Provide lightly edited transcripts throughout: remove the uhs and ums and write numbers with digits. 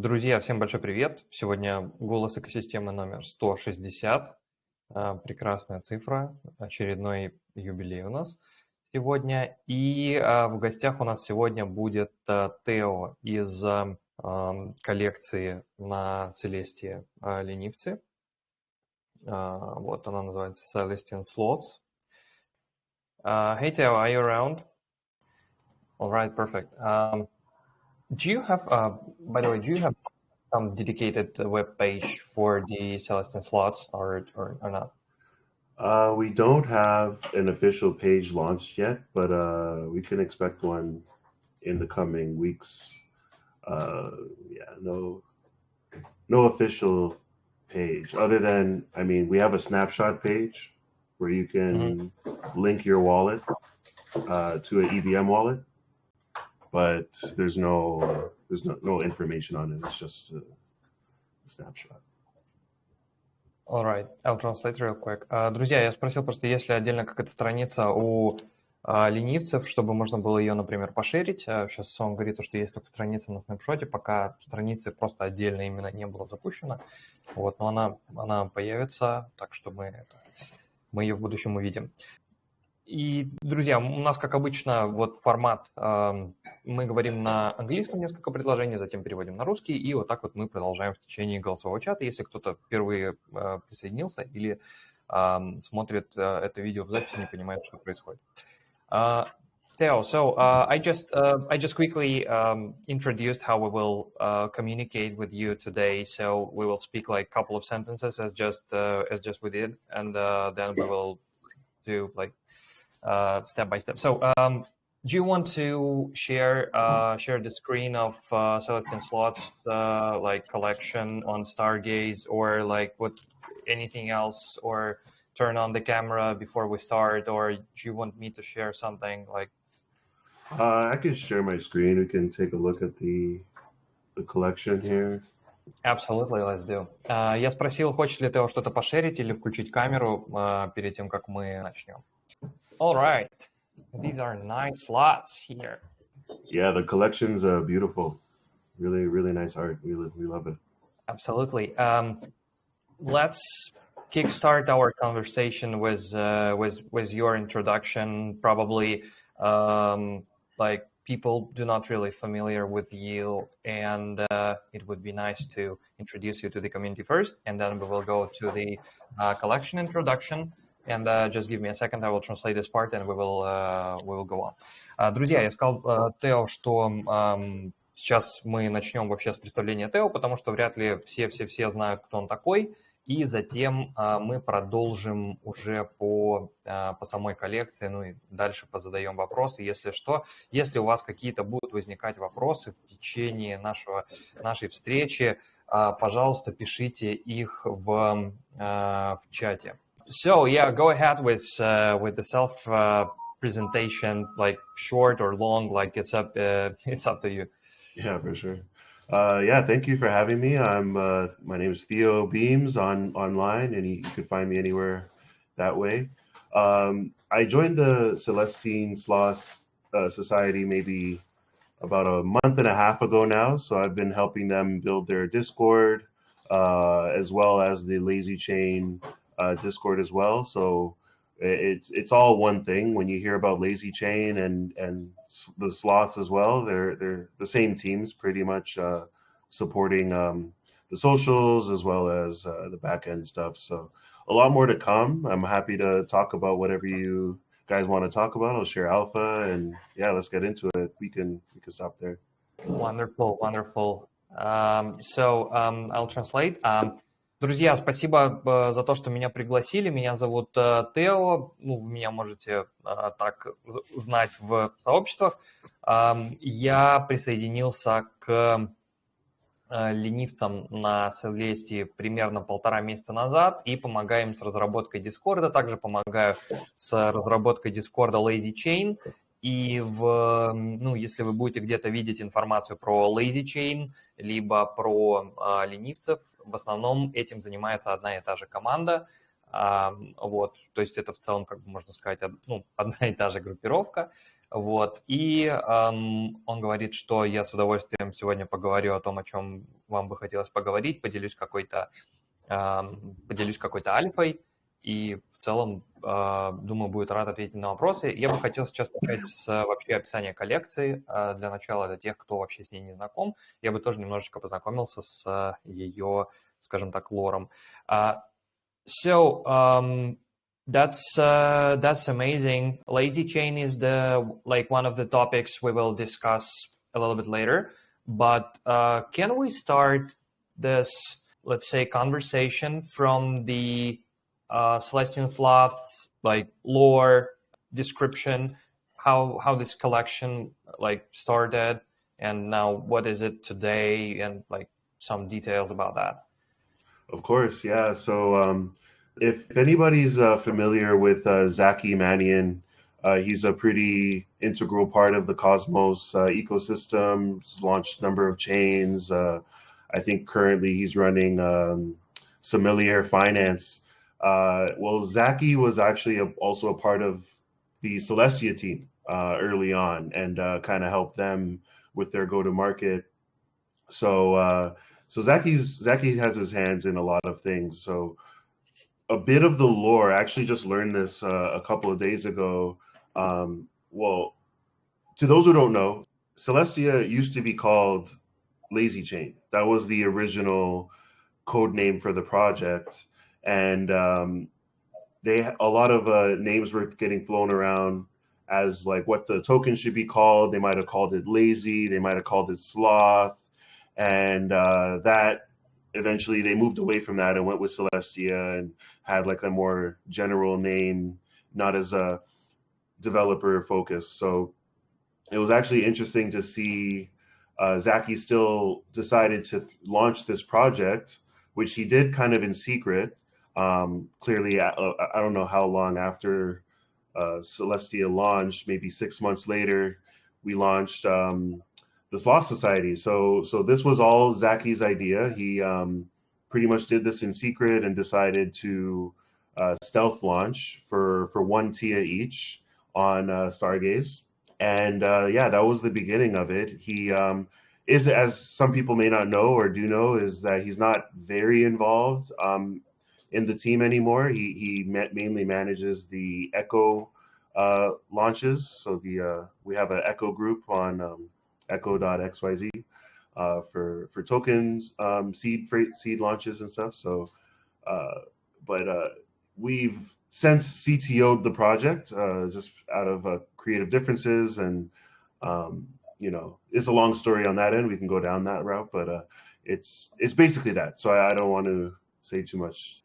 Друзья, всем большой привет! Сегодня голос экосистемы номер 160. Прекрасная цифра, очередной юбилей у нас сегодня. И в гостях у нас сегодня будет Тео из коллекции на Целесте ленивцы. Вот она называется Celestine Sloth. Hey Theo, are you around? All right, perfect. Do you have, by the way, do you have some dedicated web page for the Celestine Sloths or not? We don't have an official page launched yet, but we can expect one in the coming weeks. No official page other than, we have a snapshot page where you can link your wallet to an EVM wallet, but there's no information on it. It's just a snapshot. All right, I'll translate real quick. Друзья, я спросил просто, есть ли отдельно какая-то страница у ленивцев, чтобы можно было ее, например, пошерить. Сейчас он говорит, что есть только страница на снапшоте, пока страницы просто отдельно именно не было запущено. Вот, но она появится, так что мы ее в будущем увидим. И, друзья, у нас, как обычно, вот формат, мы говорим на английском несколько предложений, затем переводим на русский, и вот так вот мы продолжаем в течение голосового чата, если кто-то впервые присоединился или смотрит это видео в записи, не понимает, что происходит. Theo, so I just quickly introduced how we will communicate with you today. So we will speak like a couple of sentences as just we did, and then we will do like step by step. So do you want to share the screen of Celestine Sloth's like collection on Stargaze, or like what anything else, or turn on the camera before we start, or do you want me to share something like? I can share my screen. We can take a look at the collection here. Absolutely, let's do. Я спросил, хочет ли Тео что-то пошерить или включить камеру перед тем, как мы начнем. All right, these are nice slots here. Yeah, the collection's beautiful. Really, really nice art. We love it. Absolutely. Let's kickstart our conversation with your introduction. Probably, like people do not really familiar with you, and it would be nice to introduce you to the community first, and then we will go to the collection introduction. And just give me a second, I will translate this part, and we will go on. Друзья, я сказал Тео, что сейчас мы начнем вообще с представления Тео, потому что вряд ли все знают, кто он такой. И затем мы продолжим уже по самой коллекции, ну и дальше позадаем вопросы. Если что, если у вас какие-то будут возникать вопросы в течение нашей встречи, пожалуйста, пишите их в чате. So yeah, go ahead with the self presentation, like short or long, like it's up to you. Yeah, for sure. Thank you for having me. My name is Theo Jeans online, and you can find me anywhere that way. I joined the Celestine Sloth Society maybe about a month and a half ago now, so I've been helping them build their Discord, as well as the Lazy Chain Discord as well. So it's all one thing. When you hear about Lazy Chain and the sloths as well, they're the same teams pretty much, supporting the socials as well as the back end stuff. So a lot more to come. I'm happy to talk about whatever you guys want to talk about. I'll share alpha, and yeah, let's get into it. We can stop there. Wonderful. So I'll translate. Друзья, спасибо за то, что меня пригласили. Меня зовут Тео. Ну, вы меня можете так знать в сообществах. Я присоединился к ленивцам на Celeste примерно 1,5 месяца назад и помогаю им с разработкой Дискорда. Также помогаю с разработкой Дискорда Lazy Chain. И если вы будете где-то видеть информацию про Lazy Chain, либо про ленивцев, в основном этим занимается одна и та же команда. Вот, то есть это в целом, как бы можно сказать, одна и та же группировка. Вот. И он говорит, что я с удовольствием сегодня поговорю о том, о чем вам бы хотелось поговорить, поделюсь какой-то альфой, и в целом, думаю, будет рад ответить на вопросы. Я бы хотел сейчас начать с вообще описания коллекции. Для начала, для тех, кто вообще с ней не знаком, я бы тоже немножечко познакомился с ее, скажем так, лором. That's amazing. Lazy chain is one of the topics we will discuss a little bit later. But can we start this, let's say, conversation from the Celestine Sloth's lore description, how this collection started, and now what is it today, and some details about that. Of course, yeah. So if anybody's familiar with Zaki Manian, he's a pretty integral part of the Cosmos ecosystem. He's launched a number of chains. I think currently he's running Familiar Finance. Well, Zaki was actually also a part of the Celestia team early on, and kind of helped them with their go-to-market. So Zaki has his hands in a lot of things. So a bit of the lore, I actually just learned this a couple of days ago. Well, to those who don't know, Celestia used to be called Lazy Chain. That was the original code name for the project, and a lot of names were getting flown around as what the token should be called. They might have called it Lazy. They might have called it Sloth. And that eventually they moved away from that and went with Celestia and had a more general name, not as a developer focus. So it was actually interesting to see Zaki still decided to launch this project, which he did kind of in secret. Clearly, I don't know how long after Celestia launched, maybe 6 months later, we launched the Sloth Society. So this was all Zaki's idea. He pretty much did this in secret and decided to stealth launch for 1 TIA each on Stargaze. And yeah, that was the beginning of it. He is, as some people may not know or do know, is that he's not very involved in the team anymore. He mainly manages the Echo launches. So we have an Echo group on echo.xyz for tokens, seed launches and stuff. So, but we've since CTO'd the project just out of creative differences, and it's a long story on that end. We can go down that route, but it's basically that. So I don't want to say too much.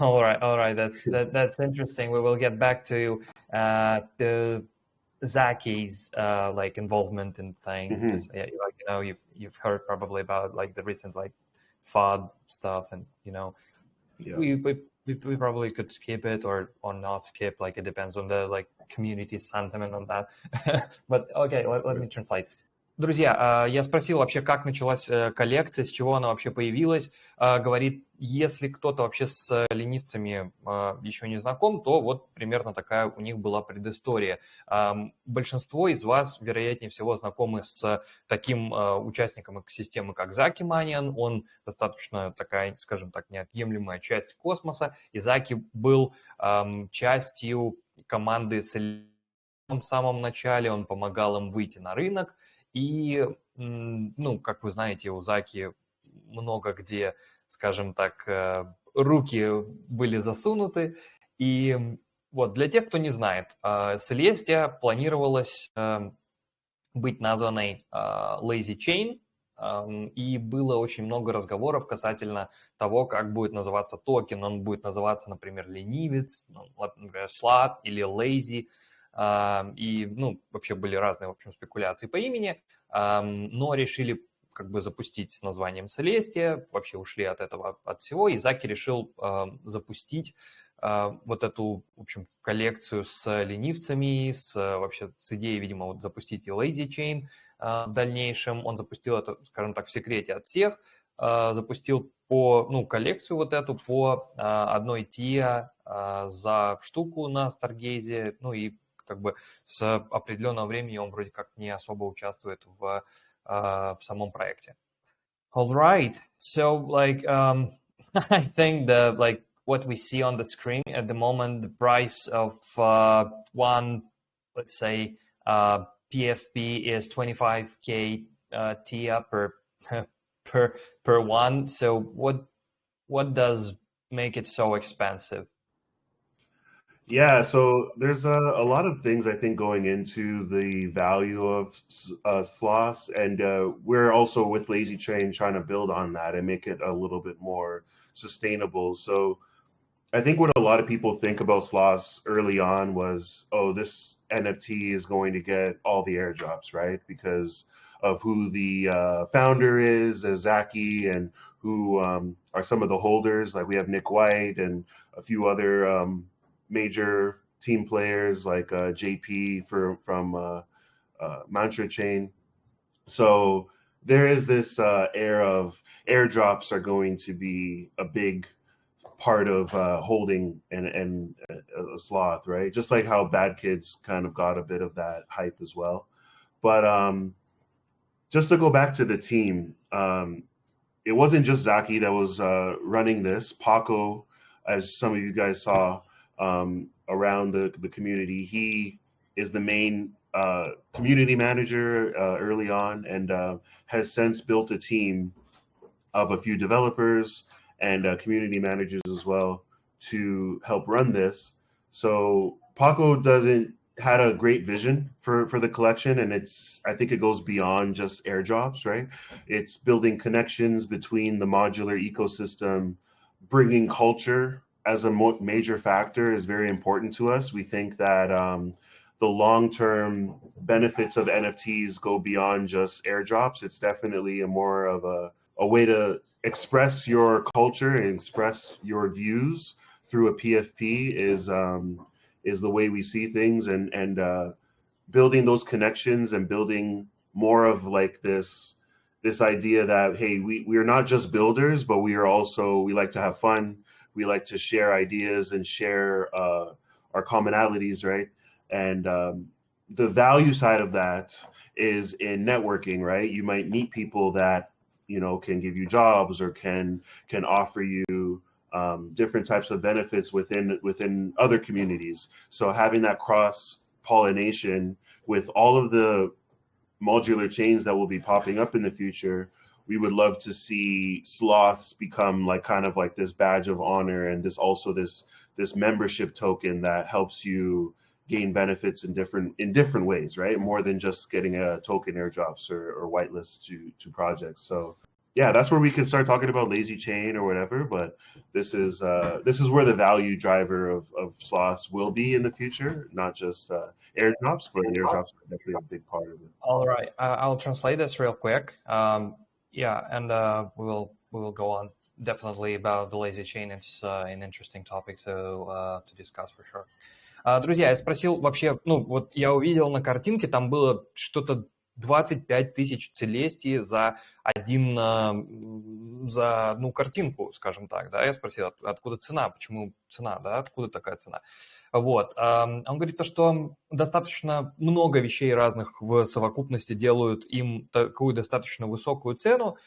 All right. That's interesting. We will get back to the Zaki's involvement in things. Mm-hmm. You've heard probably about the recent FOD stuff, and Yeah. we probably could skip it or not skip. It depends on the community sentiment on that. But okay, let me translate. Друзья, я спросил вообще, как началась коллекция, с чего она вообще появилась. Говорит, если кто-то вообще с ленивцами еще не знаком, то вот примерно такая у них была предыстория. Большинство из вас, вероятнее всего, знакомы с таким участником экосистемы, как Заки Маниан. Он достаточно такая, скажем так, неотъемлемая часть космоса. И Заки был частью команды в самом начале. Он помогал им выйти на рынок. И, как вы знаете, у Заки много где, скажем так, руки были засунуты. И вот для тех, кто не знает, Celestia планировалась быть названной Lazy Chain, и было очень много разговоров касательно того, как будет называться токен. Он будет называться, например, ленивец, например, Sloth или Lazy. И, вообще были разные, в общем, спекуляции по имени, но решили запустить с названием Celestia, вообще ушли от этого, от всего, и Заки решил запустить вот эту, в общем, коллекцию с ленивцами, вообще с идеей, видимо, запустить и Lazy Chain в дальнейшем. Он запустил это, скажем так, в секрете от всех, запустил коллекцию вот эту по одной TIA за штуку на Stargaze, и как бы с определенного времени он вроде как не особо участвует в самом проекте. All right. So like I think the like what we see on the screen at the moment, the price of one, let's say, PFP is 25k TIA per one. So what does make it so expensive? Yeah, so there's a lot of things I think going into the value of sloths, and we're also with Lazy Train trying to build on that and make it a little bit more sustainable. So I think what a lot of people think about sloths early on was, oh, this NFT is going to get all the airdrops, right? Because of who the founder is, Zaki, and who are some of the holders. Like we have Nick White and a few other major team players like JP from Mantra Chain. So there is this air of airdrops are going to be a big part of holding a sloth, right? Just like how Bad Kids kind of got a bit of that hype as well. But just to go back to the team, it wasn't just Zaki that was running this. Paco, as some of you guys saw around the community, he is the main community manager early on and has since built a team of a few developers and community managers as well to help run this. So Paco had a great vision for the collection, and I think it goes beyond just airdrops, right? It's building connections between the modular ecosystem, bringing culture as a major factor is very important to us. We think that the long-term benefits of NFTs go beyond just airdrops. It's definitely more of a way to express your culture and express your views through a PFP is the way we see things, and building those connections and building more of like this idea that, hey, we're not just builders, but we like to have fun. We like to share ideas and share our commonalities, right? And the value side of that is in networking, right? You might meet people that can give you jobs or can offer you different types of benefits within other communities. So having that cross pollination with all of the modular chains that will be popping up in the future, we would love to see sloths become like kind of like this badge of honor and this membership token that helps you gain benefits in different ways, right? More than just getting a token airdrops or whitelists to projects. So yeah, that's where we can start talking about Lazy Chain or whatever. But this is where the value driver of sloths will be in the future, not just airdrops, but airdrops are definitely a big part of it. All right, I'll translate this real quick. Yeah, and we will go on definitely about the lazy chain. It's an interesting topic to discuss for sure. Друзья, я спросил вообще, вот я увидел на картинке, там было что-то 25 тысяч Целестий за картинку, скажем так, да, я спросил, откуда цена, почему цена, да, откуда такая цена. Вот, он говорит то, что достаточно много вещей разных в совокупности делают им такую достаточно высокую цену.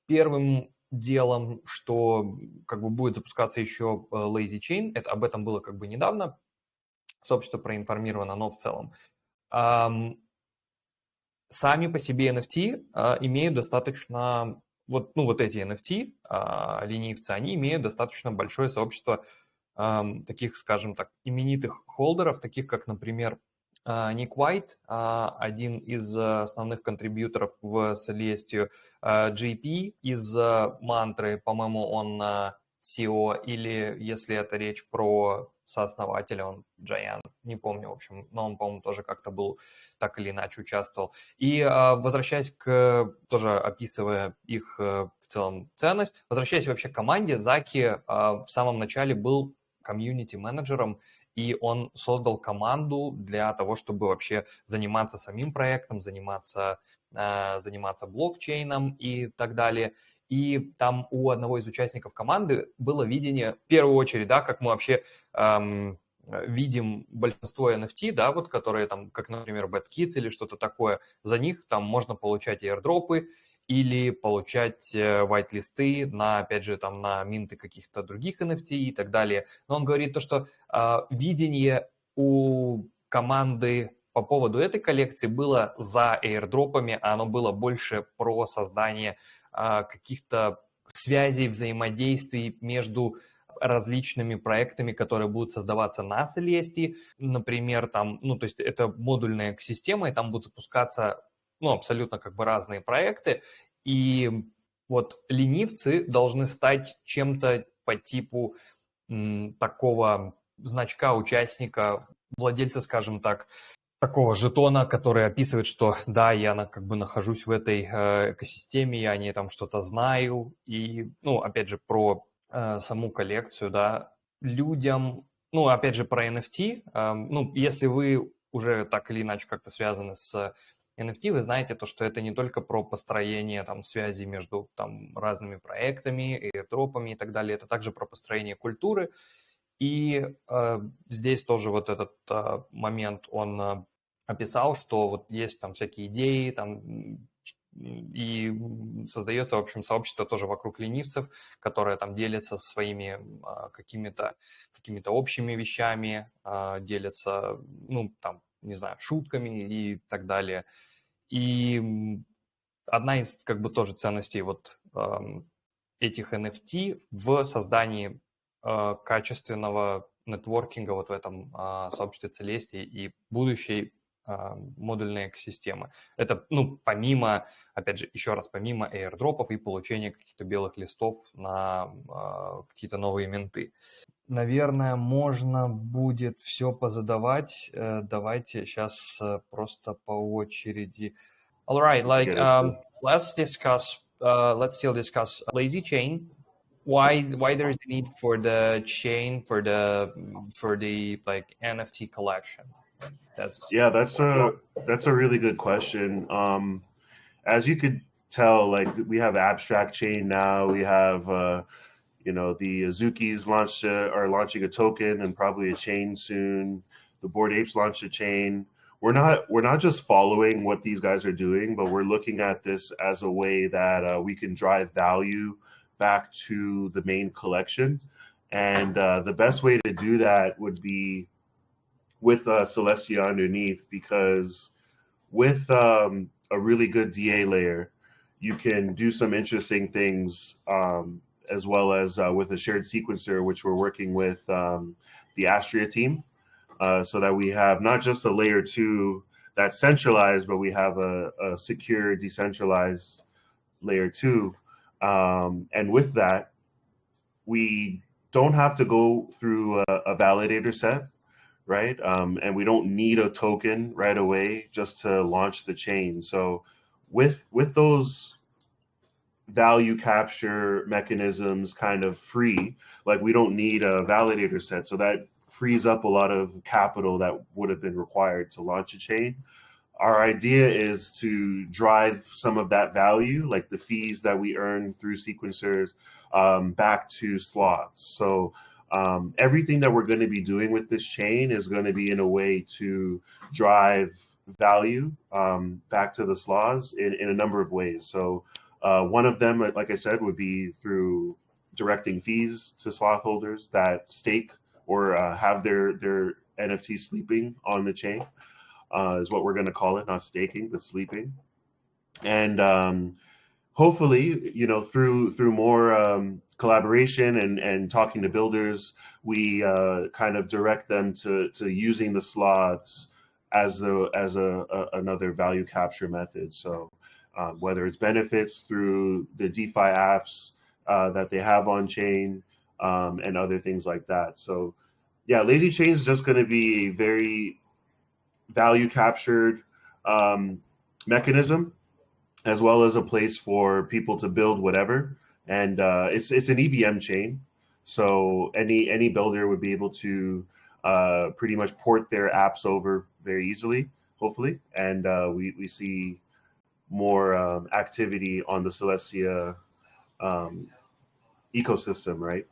Первым делом, что как бы будет запускаться еще Lazy Chain, об этом было как бы недавно, сообщество проинформировано, но в целом. Сами по себе NFT имеют достаточно, вот эти NFT, ленивцы, они имеют достаточно большое сообщество таких, скажем так, именитых холдеров, таких как, например, Ник Уайт, один из основных контрибьюторов в Celestine, JP из Мантры, по-моему, он CEO, или если это речь про сооснователя, он Джаян, не помню, в общем, но он, по-моему, тоже как-то был, так или иначе участвовал. И возвращаясь тоже описывая их в целом ценность, возвращаясь вообще к команде, Заки в самом начале был комьюнити-менеджером, и он создал команду для того, чтобы вообще заниматься самим проектом, заниматься блокчейном и так далее. И там у одного из участников команды было видение, в первую очередь, да, как мы вообще видим большинство NFT, да, вот которые там, как, например, Bad Kids или что-то такое, за них там можно получать airdropы или получать white-листы на, опять же, там на минты каких-то других NFT и так далее. Но он говорит то, что видение у команды по поводу этой коллекции было за airdropами, а оно было больше про создание каких-то связей, взаимодействий между различными проектами, которые будут создаваться на Celeste. Например, там, ну, то есть это модульная экосистема, и там будут запускаться, ну, абсолютно как бы разные проекты. И вот ленивцы должны стать чем-то по типу такого значка участника, владельца, скажем так, такого жетона, который описывает, что да, я как бы нахожусь в этой экосистеме, я о ней там что-то знаю. И, ну, опять же, про саму коллекцию, да, людям, ну, опять же, про NFT, ну, если вы уже так или иначе как-то связаны с NFT, вы знаете то, что это не только про построение там связей между там разными проектами, airdropами и так далее, это также про построение культуры. И здесь тоже вот этот момент он описал, что вот есть там всякие идеи, там и создается, в общем, сообщество тоже вокруг ленивцев, которое там делится своими какими-то общими вещами, делится, ну, там, не знаю, шутками и так далее. И одна из, как бы, тоже ценностей вот этих NFT в создании качественного нетворкинга вот в этом сообществе Celeste и будущей модульной экосистемы. Это, ну, помимо, опять же, еще раз, помимо airdropов и получения каких-то белых листов на какие-то новые менты. Наверное, можно будет все позадавать. Давайте сейчас просто по очереди. All right, Let's like get into it. let's still discuss lazy chain. Why there is a need for the chain for the like NFT collection? That's Yeah, that's a really good question. As you could tell, like we have abstract chain now. We have the Azukis are launching a token and probably a chain soon. The Bored Apes launched a chain. We're not just following what these guys are doing, but we're looking at this as a way that we can drive value back to the main collection. And the best way to do that would be with Celestia underneath, because with a really good DA layer, you can do some interesting things, as well as with a shared sequencer, which we're working with the Astria team, so that we have not just a layer 2 that's centralized, but we have a secure, decentralized layer 2. And with that, we don't have to go through a validator set, right? And we don't need a token right away just to launch the chain. So with those value capture mechanisms kind of free, like we don't need a validator set, so that frees up a lot of capital that would have been required to launch a chain. Our idea is to drive some of that value, like the fees that we earn through sequencers, back to sloths. So everything that we're going to be doing with this chain is going to be in a way to drive value back to the sloths in a number of ways. So one of them, like I said, would be through directing fees to sloth holders that stake or have their NFT sleeping on the chain, is what we're going to call it, not staking, but sleeping. And hopefully, through more collaboration and talking to builders, we kind of direct them to using the sloths as another value capture method. So whether it's benefits through the DeFi apps that they have on chain, and other things like that. So yeah, Lazy Chain is just going to be a very value captured mechanism, as well as a place for people to build whatever. And it's an EVM chain, so any builder would be able to pretty much port their apps over very easily, hopefully. And we see more activity on the Celestia ecosystem, right?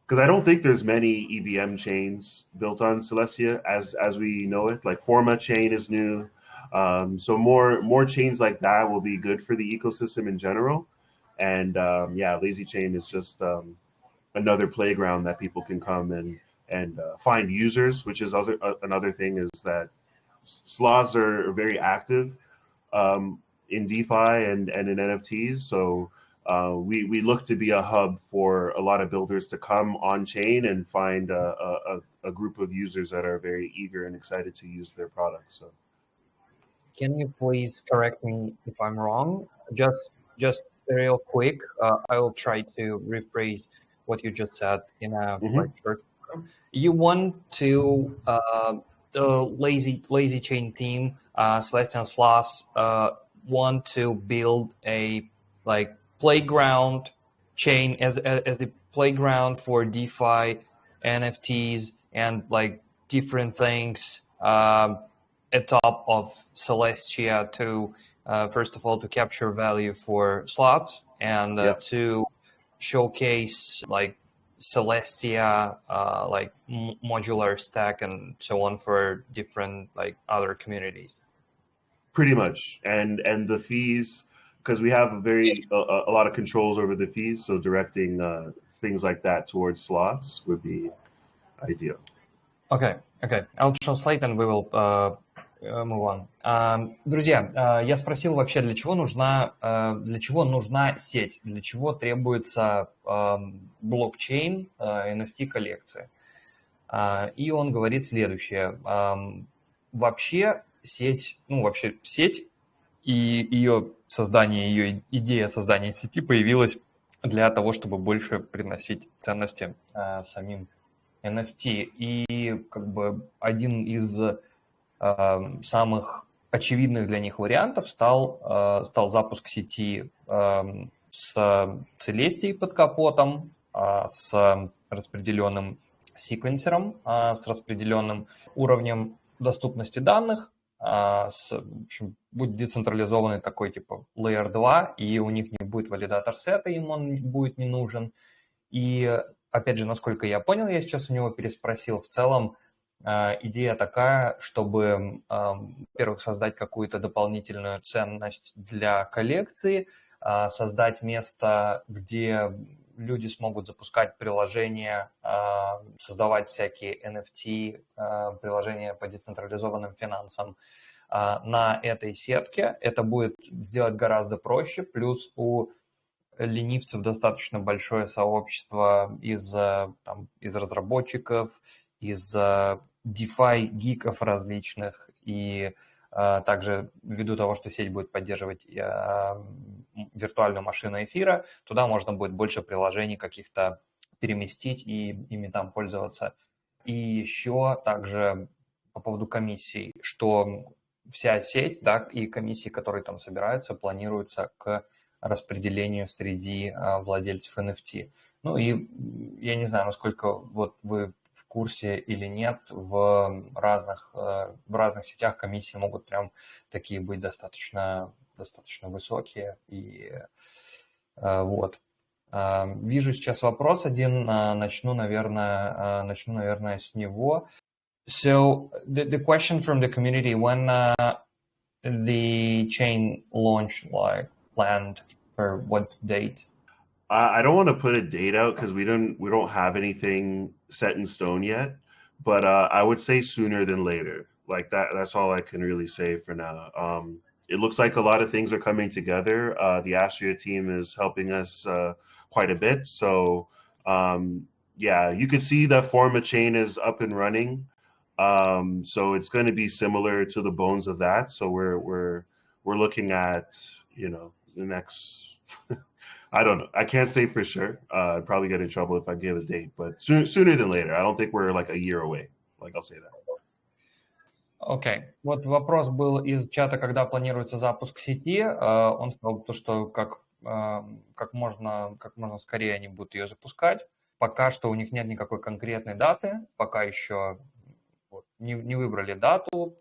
because I don't think there's many EVM chains built on Celestia as we know it. Like Forma chain is new, so more chains like that will be good for the ecosystem in general. And yeah, Lazy Chain is just another playground that people can come and find users, which is another thing is that sloths are very active in DeFi and in NFTs. So we look to be a hub for a lot of builders to come on chain and find a group of users that are very eager and excited to use their products. So. Can you please correct me if I'm wrong? Just real quick, I will try to rephrase what you just said in a like short form. You want to the lazy chain team, Celestine Sloth, want to build a like playground chain as the playground for DeFi, NFTs, and like different things. Atop of Celestia to first of all to capture value for slots and to showcase like Celestia like modular stack and so on for different like other communities. Pretty much, and the fees, because we have a lot of controls over the fees, so directing things like that towards slots would be ideal. Okay, I'll translate and we will move on. Друзья, я спросил вообще, для чего нужна сеть, для чего требуется блокчейн NFT коллекции. И он говорит следующее. Вообще сеть и ее создание, ее идея создания сети появилась для того, чтобы больше приносить ценности самим NFT. И как бы один из самых очевидных для них вариантов стал запуск сети с Celestine под капотом, с распределенным секвенсером, с распределенным уровнем доступности данных, в общем, будет децентрализованный такой типа Layer 2, и у них не будет валидатор сета, им он будет не нужен. И опять же, насколько я понял, я сейчас у него переспросил, в целом идея такая, чтобы, во-первых, создать какую-то дополнительную ценность для коллекции, создать место, где люди смогут запускать приложения, создавать всякие NFT, приложения по децентрализованным финансам на этой сетке. Это будет сделать гораздо проще, плюс у ленивцев достаточно большое сообщество из разработчиков, из DeFi-гиков различных, и также ввиду того, что сеть будет поддерживать виртуальную машину эфира, туда можно будет больше приложений каких-то переместить и ими там пользоваться. И еще также по поводу комиссий, что вся сеть, да, и комиссии, которые там собираются, планируются к распределению среди владельцев NFT. Ну и я не знаю, насколько вот вы в курсе или нет, в разных сетях комиссии могут прям такие быть достаточно высокие. И вот. Вижу сейчас вопрос один, начну, наверное, с него. So the question from the community, when the chain launch like planned for what date? I don't want to put a date out because we don't have anything set in stone yet, but I would say sooner than later. Like that's all I can really say for now. It looks like a lot of things are coming together. The Astria team is helping us quite a bit. So yeah, you can see that Forma chain is up and running. So it's going to be similar to the bones of that. So we're looking at, the next. I don't know. I can't say for sure. I'd probably get in trouble if I give a date, but sooner than later. I don't think we're like a year away. Like I'll say that. Окей. Вот вопрос был из чата, когда планируется запуск сети. Он сказал, что как можно скорее они будут ее запускать. Пока что у них нет никакой конкретной даты, пока еще не выбрали дату.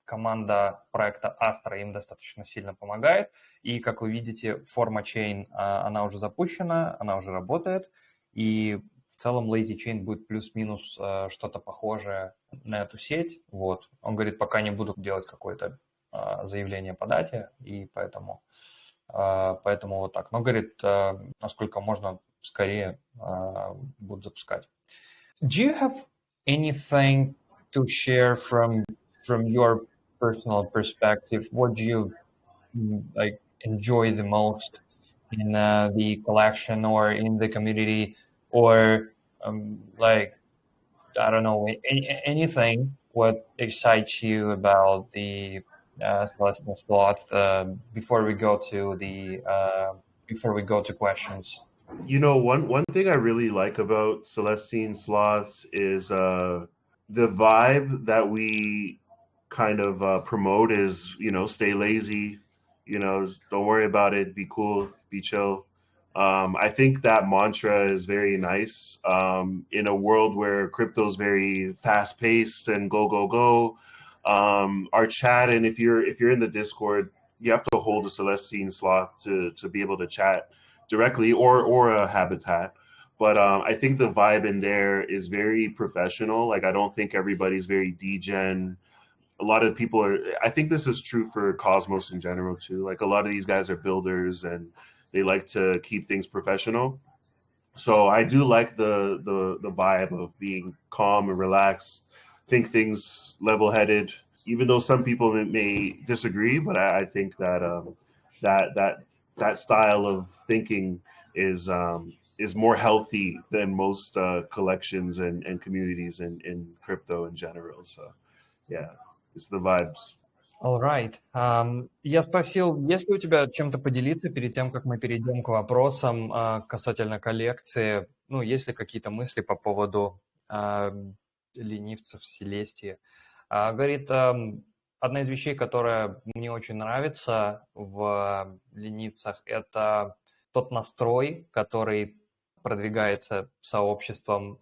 Команда проекта Astra им достаточно сильно помогает. И, как вы видите, Forma Chain, она уже запущена, она уже работает. И в целом Lazy Chain будет плюс-минус что-то похожее на эту сеть. Вот. Он говорит, пока не буду делать какое-то заявление по дате, и поэтому вот так. Но, говорит, насколько можно скорее будут запускать. Do you have anything to share from your personal perspective? What do you like enjoy the most in the collection or in the community, or like I don't know, anything what excites you about the Celestine Sloth before we go to questions? You know, one thing I really like about Celestine Sloths is the vibe that we kind of promote is, you know, stay lazy, you know, don't worry about it, be cool, be chill. I think that mantra is very nice in a world where crypto is very fast paced and go go go. Our chat, and if you're in the Discord, you have to hold a Celestine Sloth to be able to chat directly or a habitat. But I think the vibe in there is very professional. Like I don't think everybody's very degen. A lot of people are. I think this is true for Cosmos in general too. Like a lot of these guys are builders and they like to keep things professional. So I do like the vibe of being calm and relaxed, think things level headed. Even though some people may disagree, but I think that that that that style of thinking is more healthy than most collections and communities in crypto in general. So yeah, it's the vibes. All right. Я спросил, есть ли у тебя чем-то поделиться перед тем, как мы перейдем к вопросам касательно коллекции? Ну, есть ли какие-то мысли по поводу ленивцев Селестии? Говорит, одна из вещей, которая мне очень нравится в ленивцах, это тот настрой, который продвигается сообществом,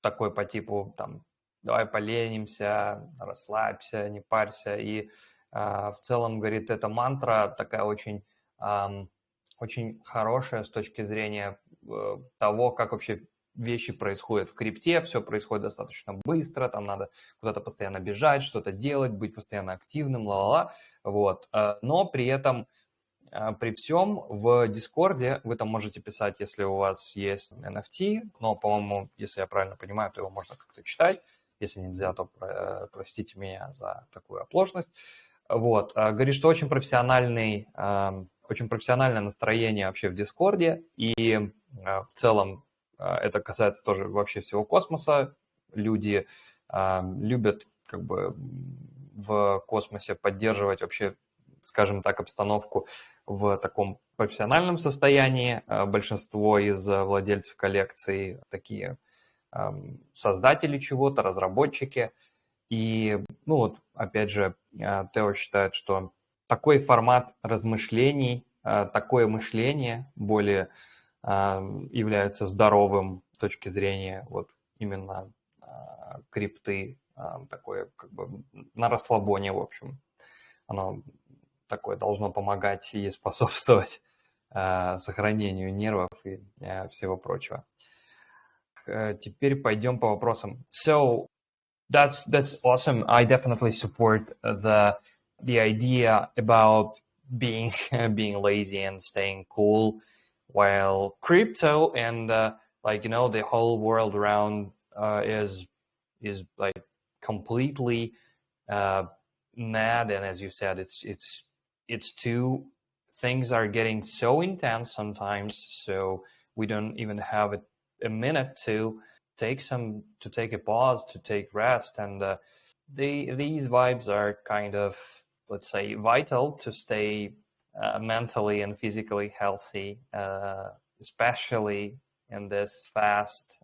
такой по типу там давай поленимся, расслабься, не парься. И в целом, говорит, эта мантра такая очень, очень хорошая с точки зрения того, как вообще вещи происходят в крипте, все происходит достаточно быстро, там надо куда-то постоянно бежать, что-то делать, быть постоянно активным, ла-ла-ла, вот. Но при этом, при всем, в Дискорде вы там можете писать, если у вас есть NFT, но, по-моему, если я правильно понимаю, то его можно как-то читать. Если нельзя, то простите меня за такую оплошность. Вот. Говорит, что очень профессиональное настроение вообще в Дискорде, и в целом это касается тоже вообще всего космоса. Люди любят как бы в космосе поддерживать вообще, скажем так, обстановку в таком профессиональном состоянии. Большинство из владельцев коллекций такие создатели чего-то, разработчики. И, ну вот, опять же, Тео считает, что такой формат размышлений, такое мышление более является здоровым с точки зрения вот именно крипты, такое как бы на расслабоне, в общем. Оно такое должно помогать и способствовать сохранению нервов и всего прочего. Теперь пойдем по вопросам. So that's awesome. I definitely support the idea about being being lazy and staying cool while crypto and like you know the whole world around is like completely mad, and as you said, it's too, things are getting so intense sometimes, so we don't even have a minute to take a pause, to take rest, and these vibes are kind of, let's say, vital to stay mentally and physically healthy, especially in this fast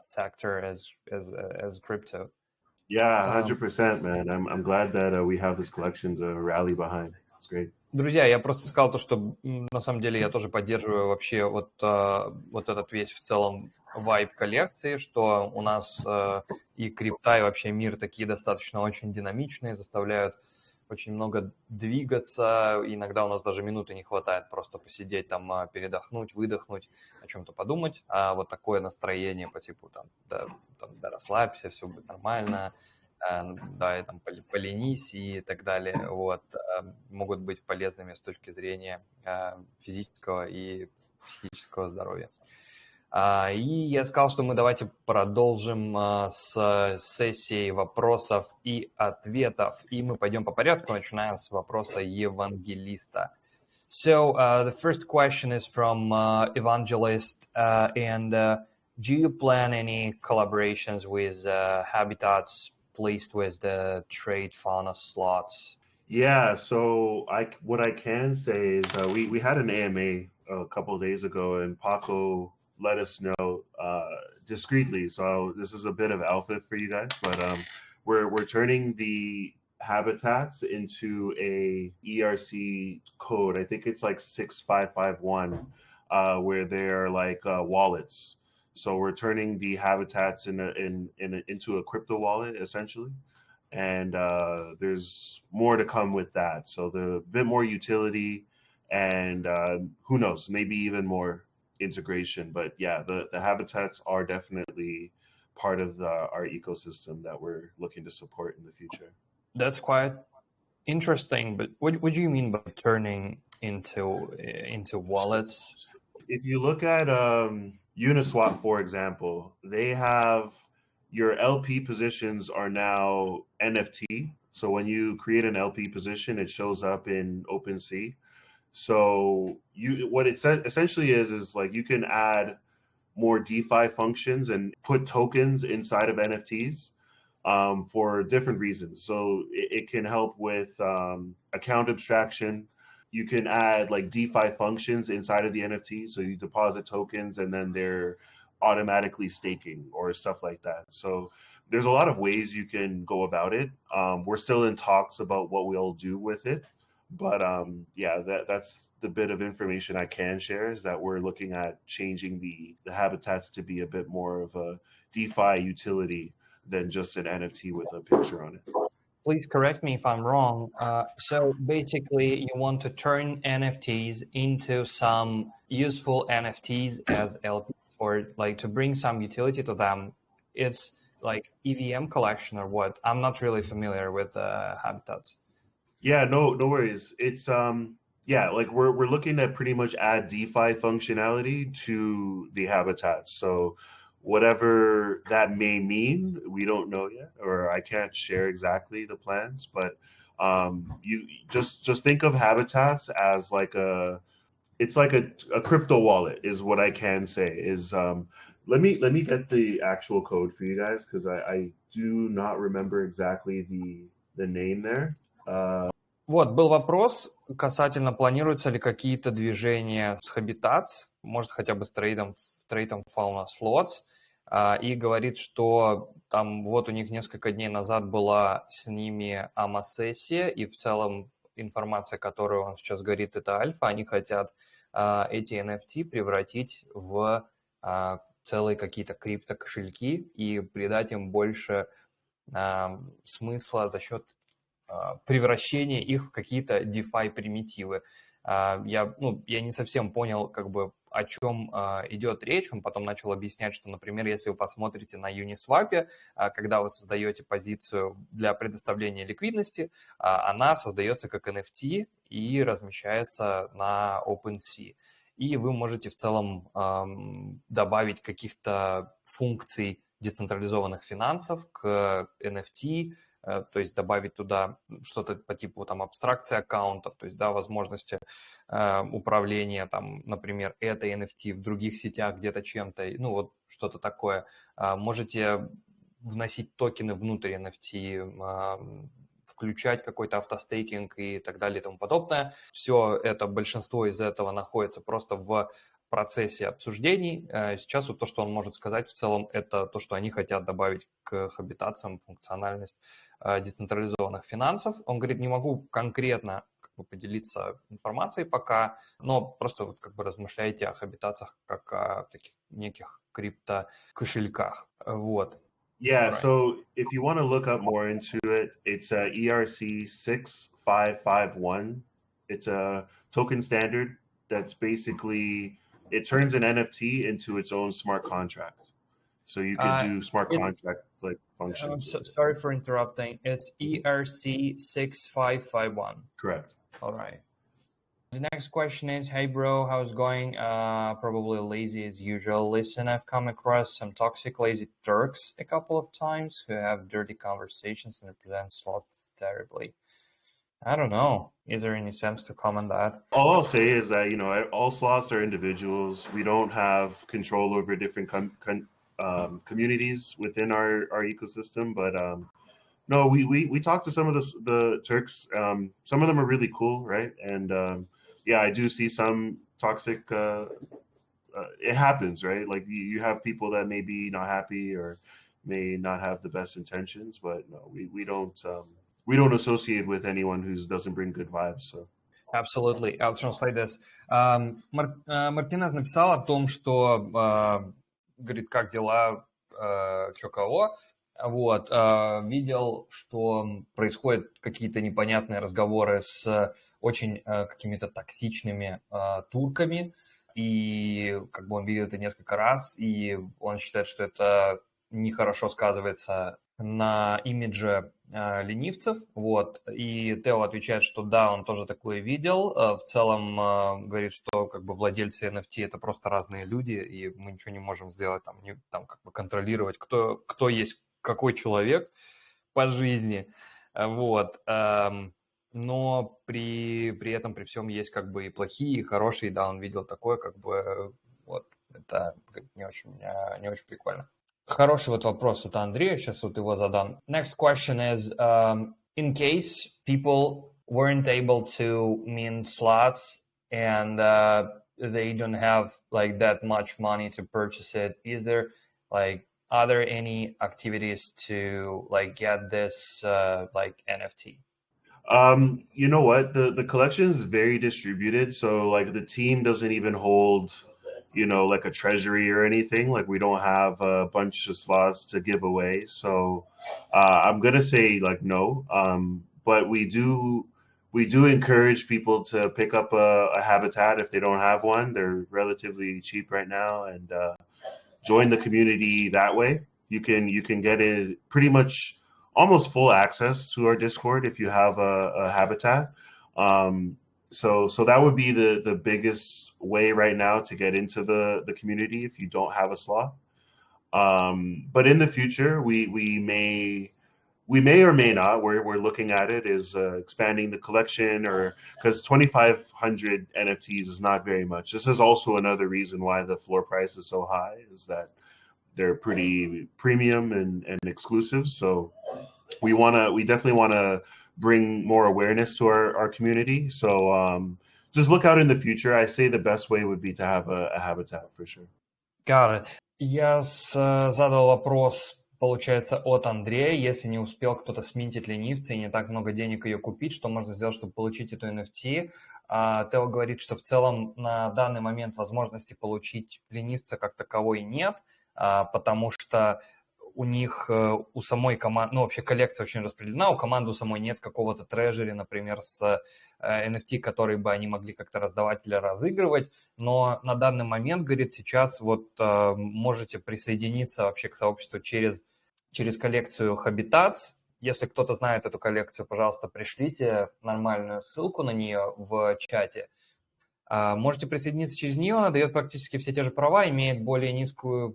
sector as crypto. Yeah, 100%, man. I'm glad that we have this collection to rally behind. It's great. Друзья, я просто сказал то, что на самом деле я тоже поддерживаю вообще вот этот весь в целом вайб коллекции, что у нас и крипта, и вообще мир такие достаточно очень динамичные, заставляют очень много двигаться, иногда у нас даже минуты не хватает просто посидеть там, передохнуть, выдохнуть, о чем-то подумать, а вот такое настроение по типу да расслабься, все будет нормально, да, и там поленись и так далее, вот, могут быть полезными с точки зрения физического и психического здоровья. И я сказал, что мы давайте продолжим с сессией вопросов и ответов. И мы пойдем по порядку, начинаем с вопроса евангелиста. So the first question is from Evangelist, and do you plan any collaborations with habitats placed with the trade fauna sloths? Yeah, so what I can say is we had an AMA a couple of days ago, and Paco let us know discreetly. So this is a bit of alpha for you guys, but we're turning the habitats into a ERC code. I think it's like 6551, where they're like wallets. So we're turning the habitats into a crypto wallet essentially, and there's more to come with that. So the bit more utility, and who knows, maybe even more integration. But yeah, the habitats are definitely part of our ecosystem that we're looking to support in the future. That's quite interesting, but what do you mean by turning into wallets? If you look at Uniswap, for example, they have your LP positions are now NFT. So when you create an LP position, it shows up in OpenSea. So what it essentially is like you can add more DeFi functions and put tokens inside of NFTs for different reasons. So it can help with account abstraction. You can add like DeFi functions inside of the NFT. So you deposit tokens and then they're automatically staking or stuff like that. So there's a lot of ways you can go about it. We're still in talks about what we'll do with it. But yeah, that's the bit of information I can share is that we're looking at changing the habitats to be a bit more of a DeFi utility than just an NFT with a picture on it. Please correct me if I'm wrong. So basically, you want to turn NFTs into some useful NFTs as LPs, or like to bring some utility to them. It's like EVM collection or what? I'm not really familiar with habitats. Yeah, no worries. It's yeah, like we're looking to pretty much add DeFi functionality to the habitats. So whatever that may mean, we don't know yet, or I can't share exactly the plans, but you just think of habitats as like it's like a crypto wallet is what I can say is let me get the actual code for you guys because I do not remember exactly the name there. Вот, был вопрос касательно, планируются ли какие-то движения с Habitats, может, хотя бы с трейдом Fauna Slots, и говорит, что там вот у них несколько дней назад была с ними АМА-сессия, и в целом информация, которую он сейчас говорит, это альфа, они хотят эти NFT превратить в целые какие-то криптокошельки и придать им больше смысла за счет превращение их в какие-то DeFi примитивы. Я не совсем понял, как бы, о чем идет речь. Он потом начал объяснять, что, например, если вы посмотрите на Uniswap, когда вы создаете позицию для предоставления ликвидности, она создается как NFT и размещается на OpenSea. И вы можете в целом добавить каких-то функций децентрализованных финансов к NFT, то есть добавить туда что-то по типу там абстракции аккаунтов, то есть, да, возможности управления, там, например, этой NFT в других сетях где-то чем-то, ну, вот что-то такое. Можете вносить токены внутрь NFT, включать какой-то автостейкинг и так далее и тому подобное. Все это, большинство из этого находится просто в процессе обсуждений. Сейчас вот то, что он может сказать в целом, это то, что они хотят добавить к хабитациям функциональность децентрализованных финансов. Он говорит, не могу конкретно поделиться информацией пока, но просто вот как бы размышляйте о хабитациях как о таких неких криптокошельках. Вот. Yeah, Right. so if you want to look up more into it, it's ERC 6551. It's a token standard that's basically it turns an NFT into its own smart contract. So you could Uh, do smart it's contract like I'm functions with so it. sorry for interrupting. It's ERC 6551. Correct. All right. The next question is, hey bro, how's it going? Probably lazy as usual. Listen, I've come across some toxic lazy Turks a couple of times who have dirty conversations and represent sloths terribly. I don't know. Is there any sense to comment that? All I'll say is that all sloths are individuals. We don't have control over different communities within our ecosystem, but no, we talked to some of the Turks. Some of them are really cool, right? And yeah, I do see some toxic. It happens, right? Like you have people that may be not happy or may not have the best intentions, but no, we don't associate with anyone who doesn't bring good vibes. So. Absolutely. I'll translate this. Мартинез написал о том, что, говорит, как дела, чё кого. Вот, видел, что происходят какие-то непонятные разговоры с очень какими-то токсичными турками, и как бы он видел это несколько раз, и он считает, что это нехорошо сказывается на имидже ленивцев, вот, и Тео отвечает, что да, он тоже такое видел, в целом говорит, что как бы владельцы NFT это просто разные люди, и мы ничего не можем сделать, там, там как бы контролировать, кто есть какой человек по жизни, вот, но при этом, при всем есть как бы и плохие, и хорошие, да, он видел такое, как бы, вот, это не очень прикольно. Хороший вот вопрос от Андрея, сейчас вот его задам. Next question is, in case people weren't able to mint slots and they don't have like that much money to purchase it, is there like, are there any activities to like get this like NFT? You know what? The collection is very distributed, so like the team doesn't even hold, like a treasury or anything. Like we don't have a bunch of slots to give away. So I'm gonna say like no. But we do encourage people to pick up a habitat if they don't have one. They're relatively cheap right now, and join the community that way. You can get it pretty much almost full access to our Discord if you have a habitat. So that would be the biggest way right now to get into the community if you don't have a slot. But in the future, we may or may not. We're looking at it is expanding the collection, or because 2,500 NFTs is not very much. This is also another reason why the floor price is so high, is that they're pretty premium and exclusive. So we definitely want to bring more awareness to our community. So just look out in the future. I say the best way would be to have a habitat for sure. Got it. Я задал вопрос, получается, от Андрея. Если не успел кто-то сминтить ленивца и не так много денег ее купить, что можно сделать, чтобы получить эту NFT? Тео говорит, что в целом на данный момент возможности получить ленивца как таковой нет, потому что у них, у самой команды, ну, вообще коллекция очень распределена, у команды у самой нет какого-то трежери, например, с NFT, который бы они могли как-то раздавать или разыгрывать, но на данный момент, говорит, сейчас вот можете присоединиться вообще к сообществу через коллекцию Habitats. Если кто-то знает эту коллекцию, пожалуйста, пришлите нормальную ссылку на нее в чате. Можете присоединиться через нее, она дает практически все те же права, имеет более низкую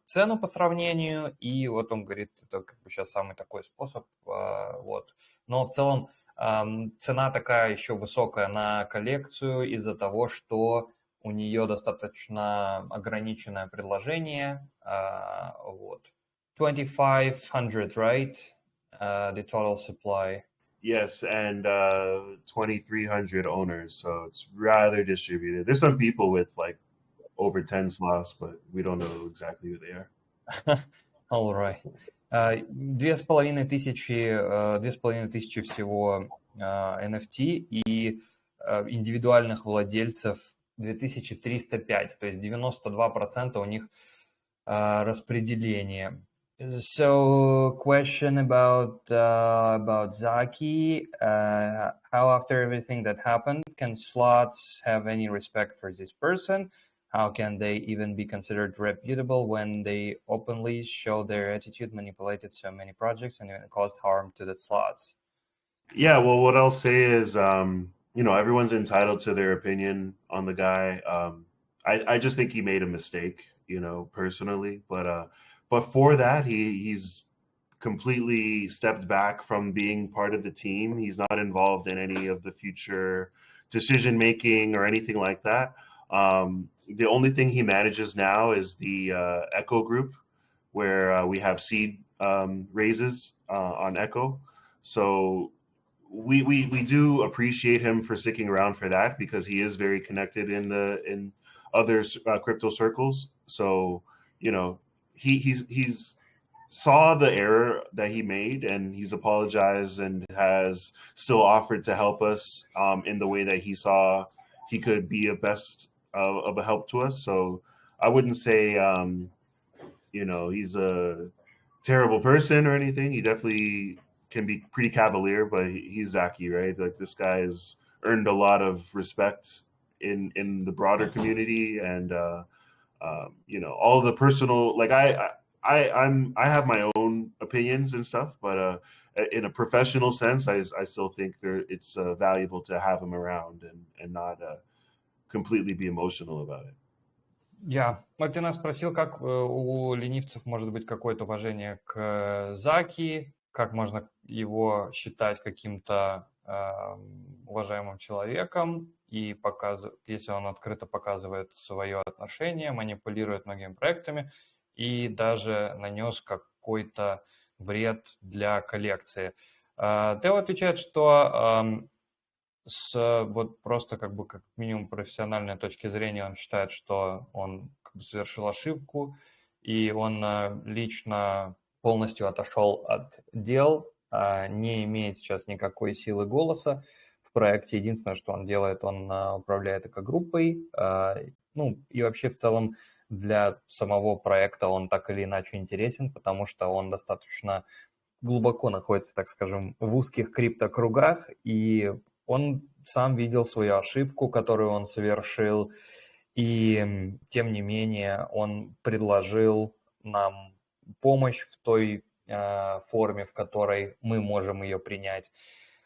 цену по сравнению, и вот он говорит, это как бы сейчас самый такой способ, вот. Но в целом цена такая еще высокая на коллекцию из-за того, что у нее достаточно ограниченное предложение, вот. 2,500, right? The total supply. Yes, and 2,300 owners, so it's rather distributed. There's some people with like over 10 slots, but we don't know exactly who they are. All right. 2,500 всего NFT и индивидуальных владельцев 2305, то есть 92% у них распределение. So, question about Zaki. How after everything that happened, can slots have any respect for this person? How can they even be considered reputable when they openly show their attitude, manipulated so many projects, and even caused harm to the slots? Yeah, well, what I'll say is, everyone's entitled to their opinion on the guy. I just think he made a mistake, personally. But for that, he's completely stepped back from being part of the team. He's not involved in any of the future decision making or anything like that. The only thing he manages now is the Echo group, where we have seed raises on Echo. So we do appreciate him for sticking around for that because he is very connected in other crypto circles. So he's saw the error that he made and he's apologized and has still offered to help us in the way that he saw he could be a best of a help to us. So I wouldn't say he's a terrible person or anything. He definitely can be pretty cavalier, but he's Zaki, right? Like this guy has earned a lot of respect in the broader community, and all the personal. Like I have my own opinions and stuff, but in a professional sense, I still think it's valuable to have him around and not completely be emotional about it. Ты нас спросил, как у ленивцев может быть какое-то уважение к Заки, как можно его считать каким-то уважаемым человеком, и если он открыто показывает свое отношение, манипулирует многими проектами и даже нанес какой-то вред для коллекции. Тео отвечает, что вот просто как минимум профессиональной точки зрения он считает, что он совершил ошибку, и он лично полностью отошел от дел, не имеет сейчас никакой силы голоса в проекте. Единственное, что он делает, он управляет экогруппой, и вообще в целом для самого проекта он так или иначе интересен, потому что он достаточно глубоко находится, так скажем, в узких криптокругах, и он сам видел свою ошибку, которую он совершил, и тем не менее он предложил нам помощь в той форме, в которой мы можем ее принять.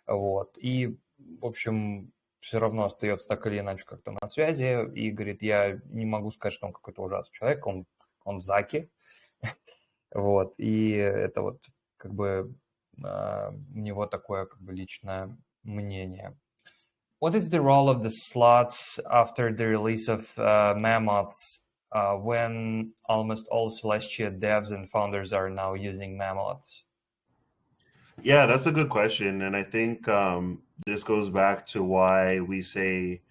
Вот. И, в общем, все равно остается так или иначе как-то на связи и говорит, я не могу сказать, что он какой-то ужасный человек, он в Заке. Вот. И это вот как бы у него такое как бы личное мнение. What is the role of the slots after the release of Mammoths when almost all Celestia devs and founders are now using Mammoths? Yeah, that's a good question, and I think this goes back to why we say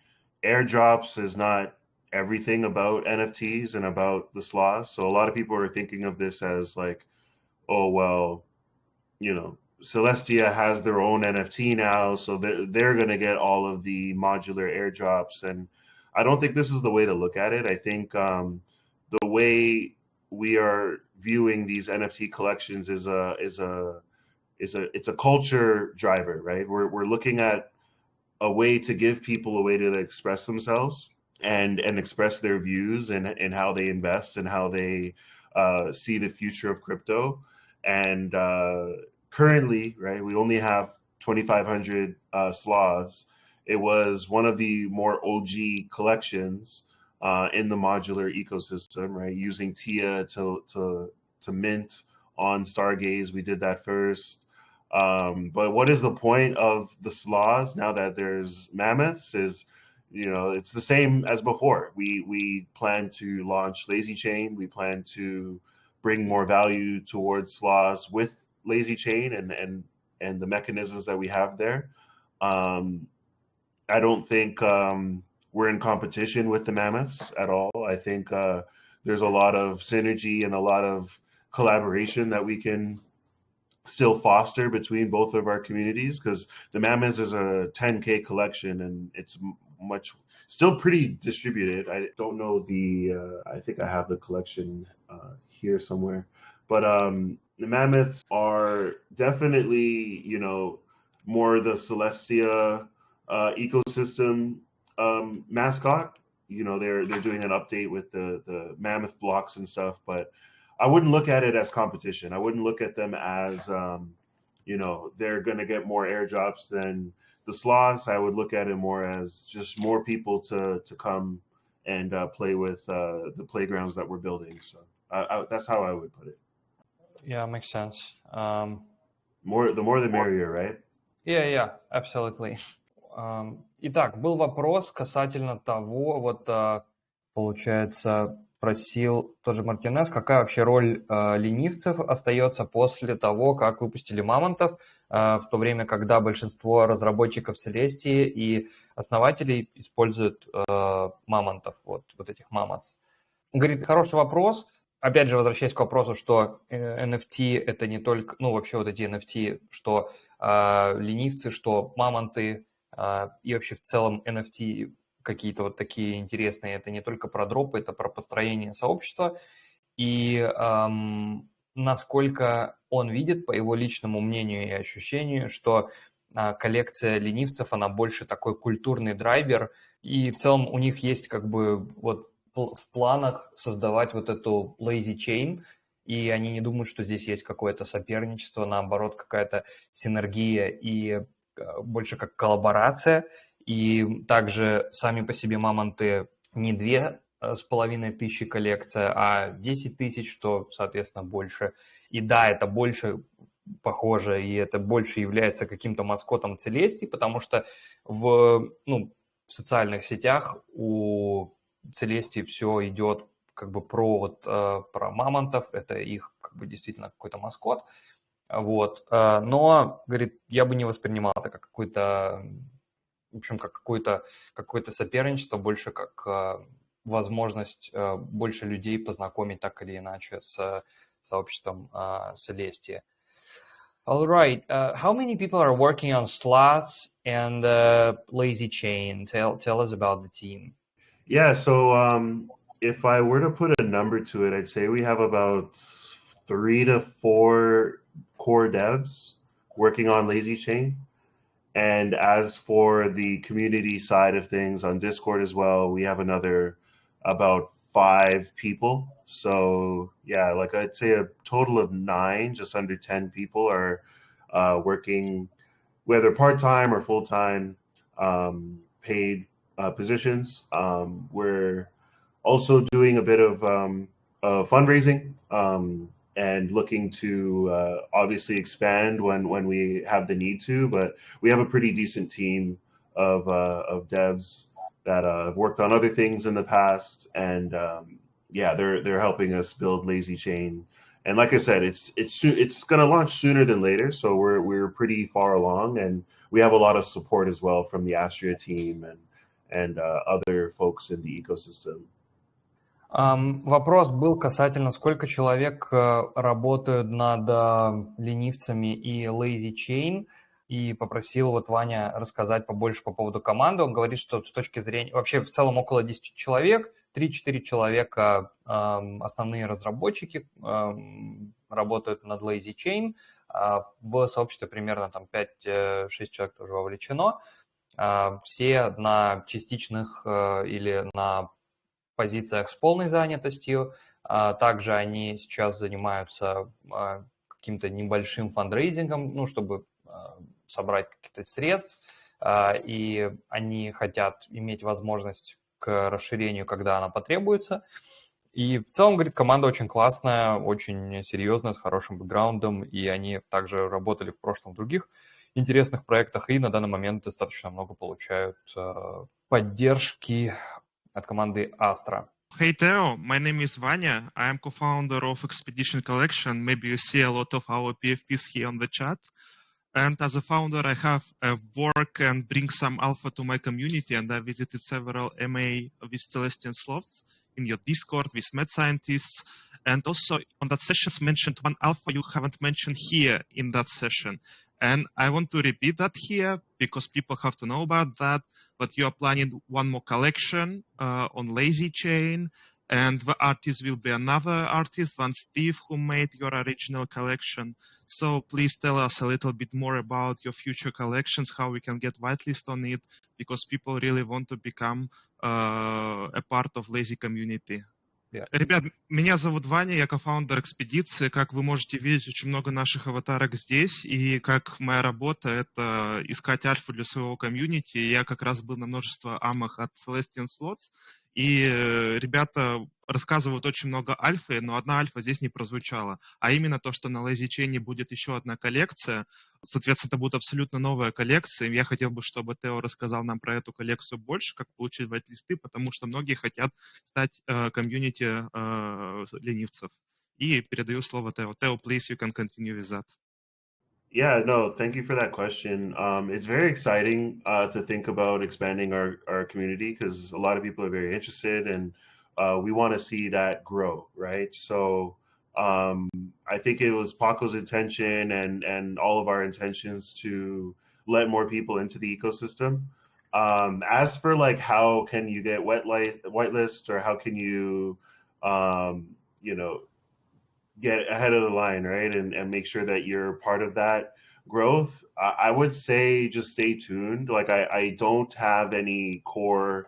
airdrops is not everything about NFTs and about the sloths. So a lot of people are thinking of this as like, oh well, Celestia has their own NFT now, so they're going to get all of the modular airdrops. And I don't think this is the way to look at it. I think the way we are viewing these NFT collections it's a culture driver, right? We're looking at a way to give people a way to express themselves and express their views and how they invest and how they see the future of crypto. And currently, right, we only have 2,500 sloths. It was one of the more OG collections in the modular ecosystem, right? Using Tia to mint on Stargaze, we did that first. But what is the point of the sloths now that there's mammoths? Is it's the same as before. We plan to launch Lazy Chain. We plan to bring more value towards sloths with Lazy Chain and the mechanisms that we have there. I don't think we're in competition with the mammoths at all. I think there's a lot of synergy and a lot of collaboration that we can still foster between both of our communities, because the mammoths is a 10K collection and it's much still pretty distributed. I don't know I think I have the collection here somewhere, But the mammoths are definitely, more the Celestia ecosystem mascot. They're doing an update with the mammoth blocks and stuff, but I wouldn't look at it as competition. I wouldn't look at them as they're going to get more airdrops than the sloths. I would look at it more as just more people to come and play with the playgrounds that we're building. So that's how I would put it. Yeah, makes sense. The more the merrier, right? Yeah, absolutely. Итак, был вопрос касательно того, получается, спросил тоже Мартинес, какая вообще роль ленивцев остается после того, как выпустили мамонтов, в то время, когда большинство разработчиков Celestine и основателей используют мамонтов, вот этих мамонтс. Он говорит, хороший вопрос. Опять же, возвращаясь к вопросу, что NFT это не только, вообще вот эти NFT, что ленивцы, что мамонты, и вообще в целом NFT какие-то вот такие интересные, это не только про дропы, это про построение сообщества. И насколько он видит, по его личному мнению и ощущению, что коллекция ленивцев, она больше такой культурный драйвер, и в целом у них есть как бы вот в планах создавать вот эту lazy chain, и они не думают, что здесь есть какое-то соперничество, наоборот, какая-то синергия и больше как коллаборация. И также сами по себе мамонты не 2500 коллекция, а 10 тысяч, что, соответственно, больше. И да, это больше похоже, и это больше является каким-то маскотом Celestine, потому что в социальных сетях у Celestine все идет как бы про мамонтов, это их как бы действительно какой-то маскот, но, говорит, я бы не воспринимал это как какой-то, в общем, как какое-то соперничество, больше как возможность больше людей познакомить так или иначе с сообществом Celestine. All right. How many people are working on sloths and lazy chain? Tell us about the team. Yeah, so if I were to put a number to it, I'd say we have about 3 to 4 core devs working on Lazy Chain. And as for the community side of things on Discord as well, we have another about 5 people. So yeah, like I'd say a total of 9, just under 10 people are working, whether part-time or full-time, paid positions. We're also doing a bit of fundraising and looking to obviously expand when we have the need to. But we have a pretty decent team of devs that have worked on other things in the past, and they're helping us build Lazy Chain. And like I said, it's going to launch sooner than later, so we're pretty far along, and we have a lot of support as well from the Astria team and other folks in the ecosystem. Вопрос был касательно, сколько человек работают над ленивцами и Lazy Chain, и попросил Ваня рассказать побольше по поводу команды. Он говорит, что с точки зрения, вообще в целом около 10 человек, 3-4 человека основные разработчики работают над Lazy Chain, в сообществе примерно там 5-6 человек тоже вовлечено, все на частичных или на позициях с полной занятостью. Также они сейчас занимаются каким-то небольшим фандрейзингом, чтобы собрать какие-то средств, и они хотят иметь возможность к расширению, когда она потребуется. И в целом, говорит, команда очень классная, очень серьезная, с хорошим бэкграундом, и они также работали в прошлом в других интересных проектах, и на данный момент достаточно много получают поддержки от команды Astra. Hey Theo, my name is Vanya. I am co-founder of Expedition Collection. Maybe you see a lot of our PFPs here on the chat. And as a founder, I have work and bring some alpha to my community. And I visited several MA with Celestine Sloths in your Discord with mad scientists. And also on that sessions mentioned one alpha you haven't mentioned here in that session. And I want to repeat that here because people have to know about that. But you are planning one more collection on Lazy Chain. And the artist will be another artist, one Steve, who made your original collection. So please tell us a little bit more about your future collections, how we can get whitelist on it, because people really want to become a part of lazy community. Yeah. Ребят, меня зовут Ваня, я кофаундер экспедиции. Как вы можете видеть, очень много наших аватарок здесь. И как моя работа — это искать альфу для своего комьюнити. Я как раз был на множество амах от Celestine Sloth. И ребята рассказывают очень много альфы, но одна альфа здесь не прозвучала. А именно то, что на Lazy Chain будет еще одна коллекция. Соответственно, это будет абсолютно новая коллекция. Я хотел бы, чтобы Тео рассказал нам про эту коллекцию больше, как получить whitelist, потому что многие хотят стать комьюнити ленивцев. И передаю слово Тео. Тео, please, you can continue with that. Yeah, no, thank you for that question. It's very exciting to think about expanding our community because a lot of people are very interested and we want to see that grow, right? So I think it was Paco's intention and all of our intentions to let more people into the ecosystem. As for like how can you get whitelist or how can you, you know, get ahead of the line, right? And make sure that you're part of that growth. I would say just stay tuned. Like I don't have any core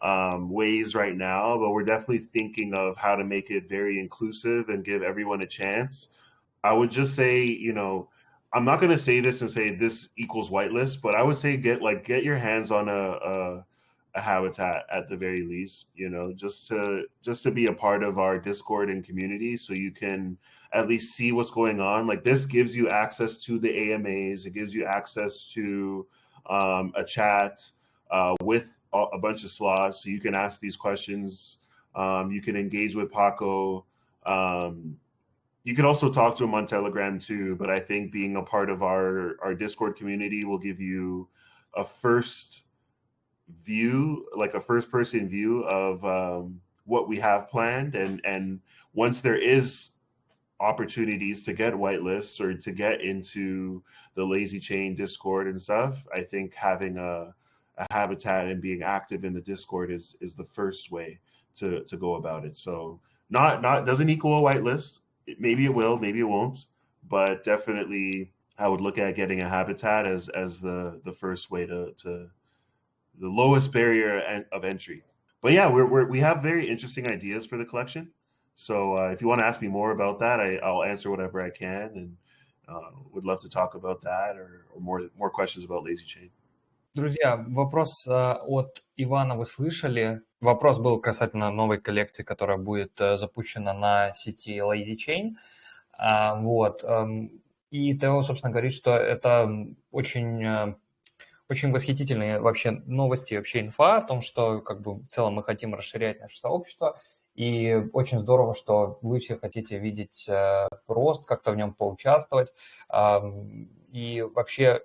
ways right now, but we're definitely thinking of how to make it very inclusive and give everyone a chance. I would just say, you know, I'm not going to say this and say this equals whitelist, but I would say get your hands on a habitat at the very least, you know, just to be a part of our Discord and community so you can at least see what's going on. Like this gives you access to the AMAs, it gives you access to a chat with a bunch of sloths, so you can ask these questions. You can engage with Paco. You can also talk to him on Telegram too, but I think being a part of our Discord community will give you a first view, like a first person view of what we have planned. And once there is opportunities to get whitelists or to get into the Lazy Chain Discord and stuff, I think having a habitat and being active in the Discord is the first way to go about it. So not doesn't equal a whitelist. Maybe it will, maybe it won't, but definitely I would look at getting a habitat as the first way to the lowest barrier of entry. But yeah, we have very interesting ideas for the collection. So if you want to ask me more about that, I'll answer whatever I can, and would love to talk about that or more questions about Lazy Chain. Друзья, вопрос от Ивана вы слышали. Вопрос был касательно новой коллекции, которая будет запущена на сети Lazy Chain. Вот. И Тео, собственно, говорит, что это очень восхитительные вообще новости, вообще инфа о том, что как бы в целом мы хотим расширять наше сообщество. И очень здорово, что вы все хотите видеть рост, как-то в нем поучаствовать. И вообще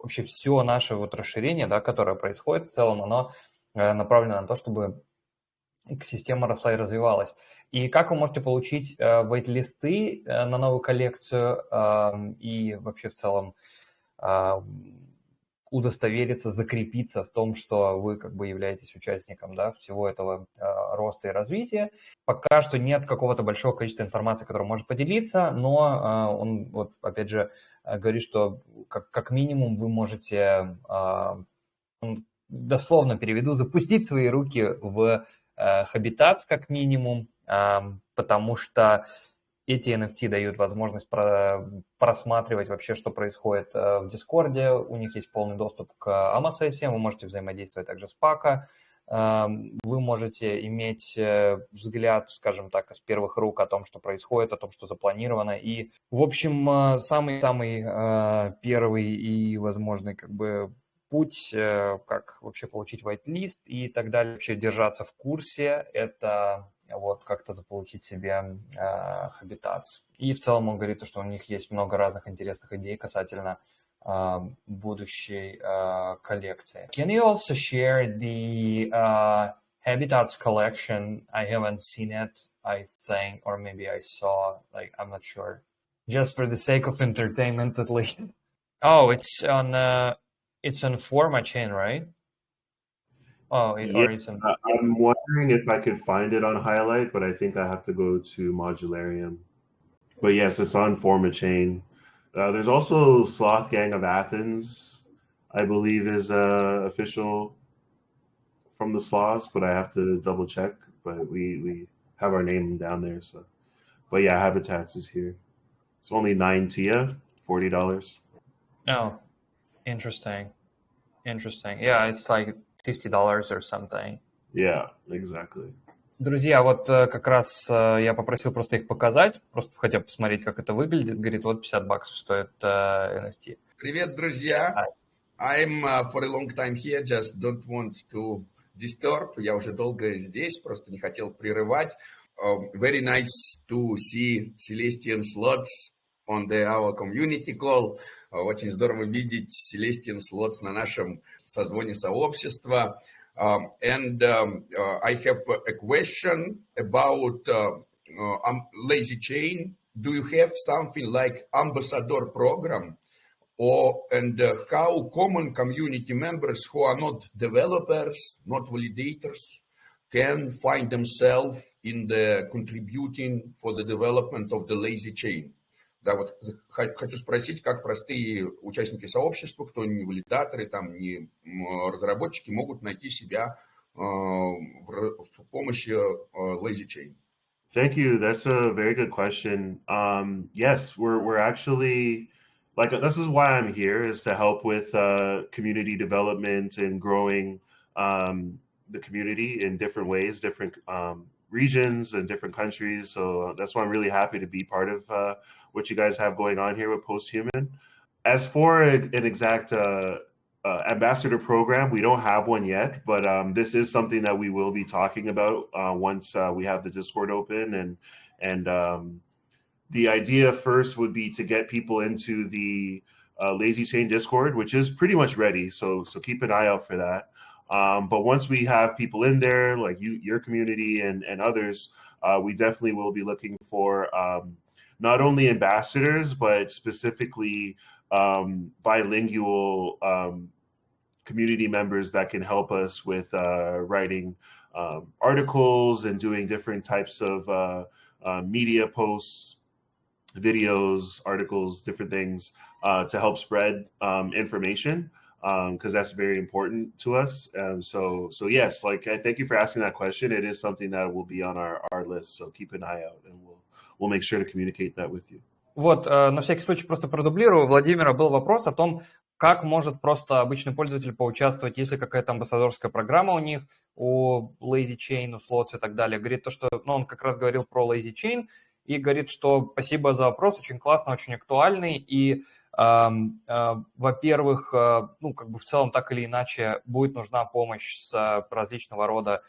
все наше вот расширение, да, которое происходит в целом, оно направлено на то, чтобы экосистема росла и развивалась. И как вы можете получить вейт-листы на новую коллекцию и вообще в целом удостовериться, закрепиться в том, что вы как бы являетесь участником, да, всего этого роста и развития. Пока что нет какого-то большого количества информации, которая может поделиться, но он вот опять же говорит, что как минимум вы можете, дословно переведу, запустить свои руки в хабитат как минимум, потому что эти NFT дают возможность просматривать вообще, что происходит в Дискорде. У них есть полный доступ к AMA-сессиям, вы можете взаимодействовать также с Paco. Вы можете иметь взгляд, скажем так, из первых рук о том, что происходит, о том, что запланировано. И, в общем, самый первый и возможный как бы путь, как вообще получить whitelist и так далее, вообще держаться в курсе, это вот как-то заполучить себе хабитат. И в целом он говорит, что у них есть много разных интересных идей касательно будущей коллекции. Can you also share the habitats collection? I haven't seen it, I think, or maybe I saw, like, I'm not sure. Just for the sake of entertainment, at least. Oh, it's on Forma chain, right? Oh, Yeah, or isn't? I'm wondering if I could find it on Highlight, but I think I have to go to Modularium. But yes, it's on Forma Chain. There's also Sloth Gang of Athens, I believe, is official from the Sloths, but I have to double check. But we have our name down there. So, but yeah, Habitats is here. It's only 9 TIA, $40. Oh, interesting. Interesting. Yeah, it's like $50 or something. Yeah, exactly. Друзья, вот как раз я попросил просто их показать, просто хотя бы посмотреть, как это выглядит. Говорит, вот $50 стоит NFT. Привет, друзья. I'm for a long time here, just don't want to disturb. Я уже долго здесь, просто не хотел прерывать. Very nice to see Celestine Sloth on our community call. Очень здорово видеть Celestine Sloth на нашем созвоне сообщества. And I have a question about Lazy Chain. Do you have something like ambassador program? And how common community members who are not developers, not validators, can find themselves in the contributing for the development of the Lazy Chain? Да, вот хочу спросить, как простые участники сообщества, кто не валидаторы, там, не разработчики, могут найти себя в помощи Lazy Chain. Thank you. That's a very good question. Yes, we're actually, like, this is why I'm here, is to help with community development and growing the community in different ways, different regions and different countries. So that's why I'm really happy to be part of what you guys have going on here with Posthuman. As for an exact ambassador program, we don't have one yet, but this is something that we will be talking about once we have the Discord open. And the idea first would be to get people into the Lazy Chain Discord, which is pretty much ready. So keep an eye out for that. But once we have people in there, like your community and others, we definitely will be looking for not only ambassadors, but specifically bilingual community members that can help us with writing articles and doing different types of media posts, videos, articles, different things to help spread information, because that's very important to us. So yes, like, I thank you for asking that question. It is something that will be on our list, so keep an eye out, and we'll make sure to communicate that with you. Вот, на всякий случай просто продублирую. У Владимира был вопрос о том, как может просто обычный пользователь поучаствовать, если какая-то амбассадорская программа у них, у Lazy Chain, у Sloths и так далее. Говорит то, что, ну, он как раз говорил про Lazy Chain и говорит, что спасибо за вопрос, очень классно, очень актуальный. И, во-первых, ну, как бы в целом так или иначе будет нужна помощь с различного рода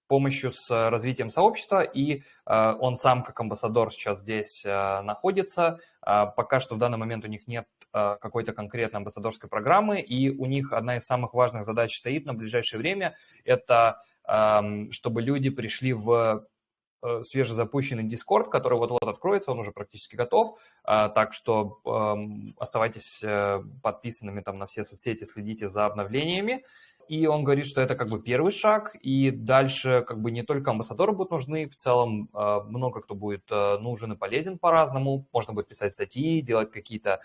помощью с развитием сообщества, и он сам как амбассадор сейчас здесь находится. Пока что в данный момент у них нет какой-то конкретной амбассадорской программы, и у них одна из самых важных задач стоит на ближайшее время, это чтобы люди пришли в свежезапущенный Discord, который вот-вот откроется, он уже практически готов, так что оставайтесь подписанными там на все соцсети, следите за обновлениями. И он говорит, что это как бы первый шаг, и дальше как бы не только амбассадоры будут нужны, в целом много кто будет нужен и полезен по-разному. Можно будет писать статьи, делать какие-то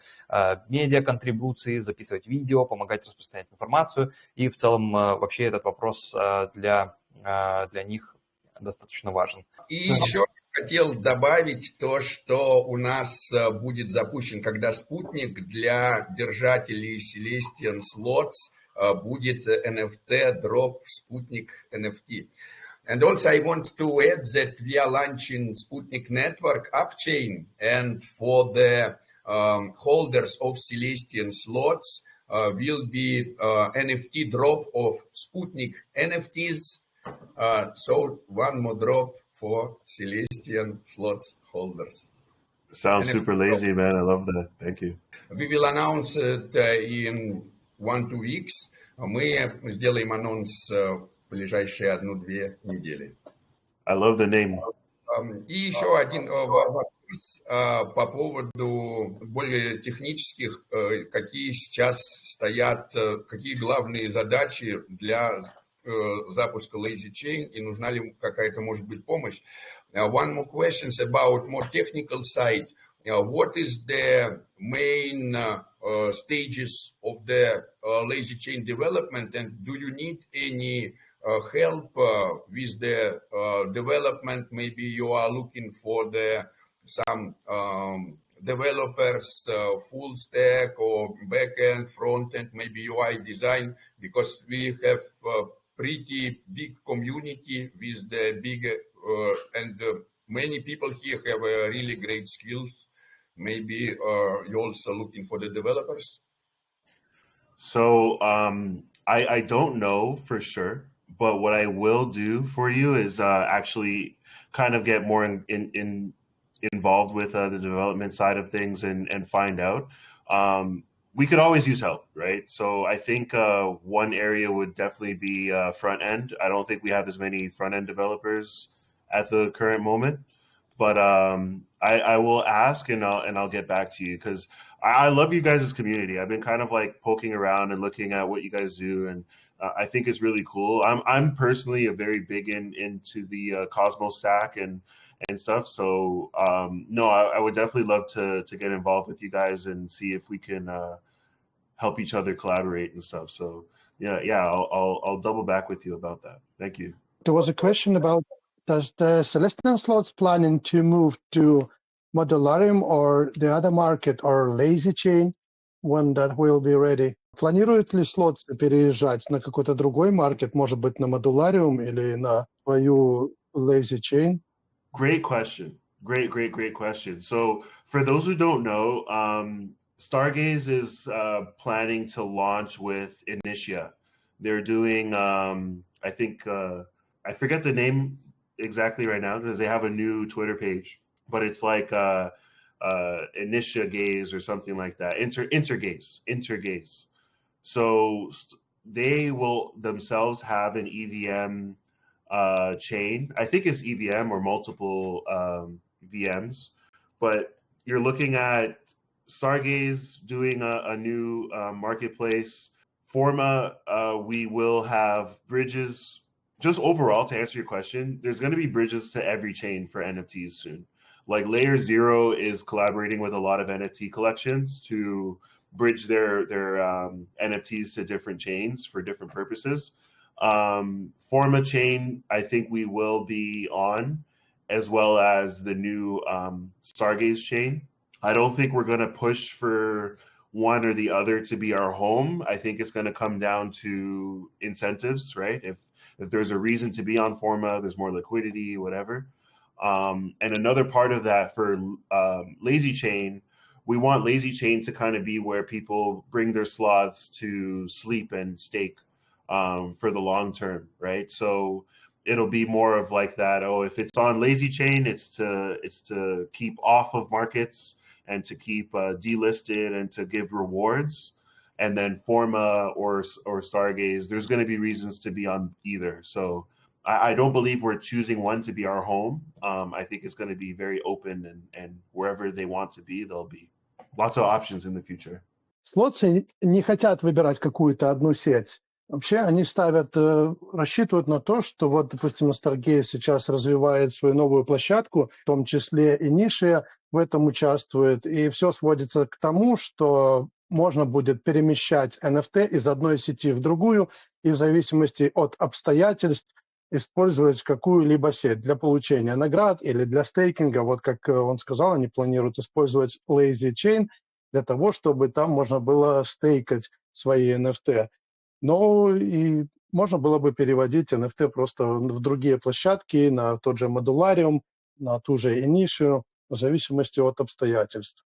медиа-контрибуции, записывать видео, помогать распространять информацию. И в целом вообще этот вопрос для них достаточно важен. И еще хотел добавить то, что у нас будет запущен, когда спутник для держателей Celestine Sloth будет NFT Drop Sputnik NFT. And also I want to add that we are launching Sputnik Network Upchain, and for the holders of Celestine Sloths will be NFT drop of Sputnik NFTs. So one more drop for Celestine Sloths holders. Sounds super lazy, man. I love that. Thank you. We will announce it in 1-2 weeks. Мы сделаем анонс в ближайшие 1-2 недели. I love the name. И еще один вопрос по поводу более технических, какие сейчас стоят, какие главные задачи для запуска Lazy Chain и нужна ли какая-то, может быть, помощь. One more question about more technical side. What is the main stages of the Lazy Chain development, and do you need any help with the development? Maybe you are looking for some developers, full stack or backend, front end, maybe UI design, because we have pretty big community with the big and many people here have really great skills. Maybe you're also looking for the developers. So I don't know for sure, but what I will do for you is actually kind of get more involved with the development side of things and find out. We could always use help, right? So I think one area would definitely be front end. I don't think we have as many front end developers at the current moment, but I will ask and I'll get back to you, because I love you guys' community. I've been kind of like poking around and looking at what you guys do, and I think it's really cool. I'm personally a very big into the Cosmos stack and stuff. So no, I would definitely love to get involved with you guys and see if we can help each other collaborate and stuff. So yeah, I'll double back with you about that. Thank you. There was a question about, does the Celestine Sloth planning to move to Modularium or the other market or Lazy Chain when that will be ready? Планирует ли слот переезжать на какой-то другой маркет, может быть, на Modularium или на свою Lazy Chain? Great question. Great question. So for those who don't know, Stargaze is planning to launch with Initia. They're doing, I think, I forget the name exactly right now because they have a new Twitter page, but it's like Initia Gaze or something like that. Intergaze. So they will themselves have an EVM chain. I think it's EVM or multiple VMs, but you're looking at Stargaze doing a new marketplace. Forma, we will have bridges. Just overall, to answer your question, there's going to be bridges to every chain for NFTs soon. Like Layer 0 is collaborating with a lot of NFT collections to bridge their NFTs to different chains for different purposes. Forma chain, I think we will be on, as well as the new Stargaze chain. I don't think we're going to push for one or the other to be our home. I think it's going to come down to incentives, right? If there's a reason to be on Forma, there's more liquidity, whatever. And another part of that for Lazy Chain, we want Lazy Chain to kind of be where people bring their sloths to sleep and stake for the long term, right? So it'll be more of like that. Oh, if it's on Lazy Chain, it's to keep off of markets and to keep delisted and to give rewards. And then Forma or Stargaze, there's going to be reasons to be on either. So I don't believe we're choosing one to be our home. I think it's going to be very open, and wherever they want to be, there'll be lots of options in the future. Слотцы не хотят выбирать какую-то одну сеть. Вообще они рассчитывают на то, что вот, допустим, Stargaze сейчас развивает свою новую площадку, в том числе и Ниша в этом участвует, и все сводится к тому, что можно будет перемещать NFT из одной сети в другую и в зависимости от обстоятельств использовать какую-либо сеть для получения наград или для стейкинга. Вот как он сказал, они планируют использовать Lazy Chain для того, чтобы там можно было стейкать свои NFT. Но и можно было бы переводить NFT просто в другие площадки, на тот же Modularium, на ту же Initia, в зависимости от обстоятельств.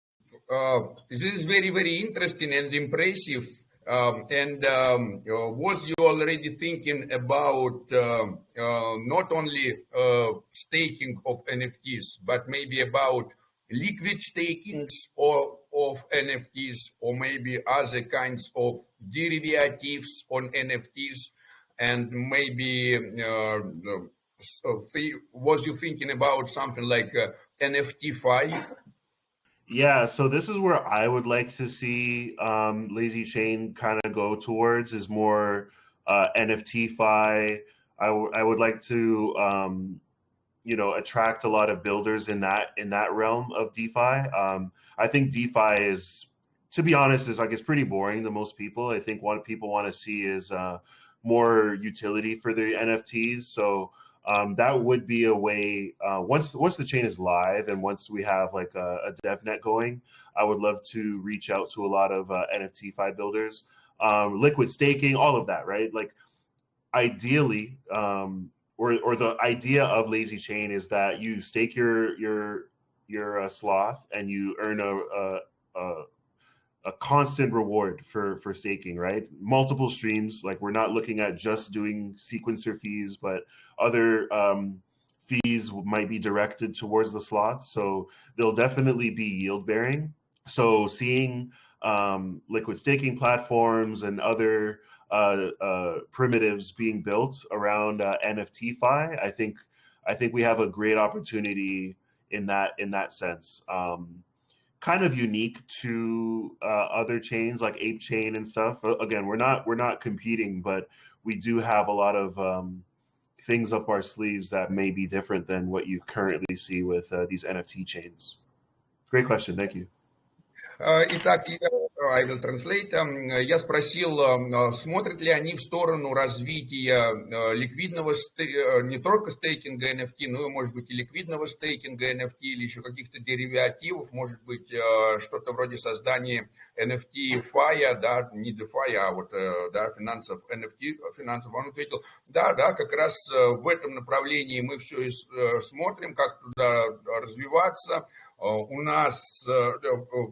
This is very, very interesting and impressive. Was you already thinking about not only staking of NFTs, but maybe about liquid stakings of NFTs, or maybe other kinds of derivatives on NFTs, and maybe was you thinking about something like NFT5? Yeah, so this is where I would like to see Lazy Chain kind of go towards, is more NFT-fi. I would like to, attract a lot of builders in that realm of DeFi. I think DeFi is, to be honest, it's pretty boring to most people. I think what people want to see is more utility for the NFTs. So that would be a way, once the chain is live and once we have like a DevNet going, I would love to reach out to a lot of NFT-fi builders, liquid staking, all of that, right? Like ideally, or the idea of Lazy Chain is that you stake your sloth and you earn a constant reward for staking, right? Multiple streams. Like we're not looking at just doing sequencer fees, but other fees might be directed towards the sloth. So they'll definitely be yield bearing. So seeing liquid staking platforms and other primitives being built around NFT-fi, I think we have a great opportunity in that sense. Kind of unique to other chains like Ape Chain and stuff. Again, we're not competing, but we do have a lot of things up our sleeves that may be different than what you currently see with these NFT chains. Great question, thank you. Итак, I will translate. Я спросил, смотрят ли они в сторону развития ликвидного, не только стейкинга NFT, но и, может быть, и ликвидного стейкинга NFT, или еще каких-то деривативов, может быть, что-то вроде создания NFT-фая, да, не DeFi, а вот, да, финансов, NFT, финансов. Он ответил, да, как раз в этом направлении мы все смотрим, как туда развиваться. У нас,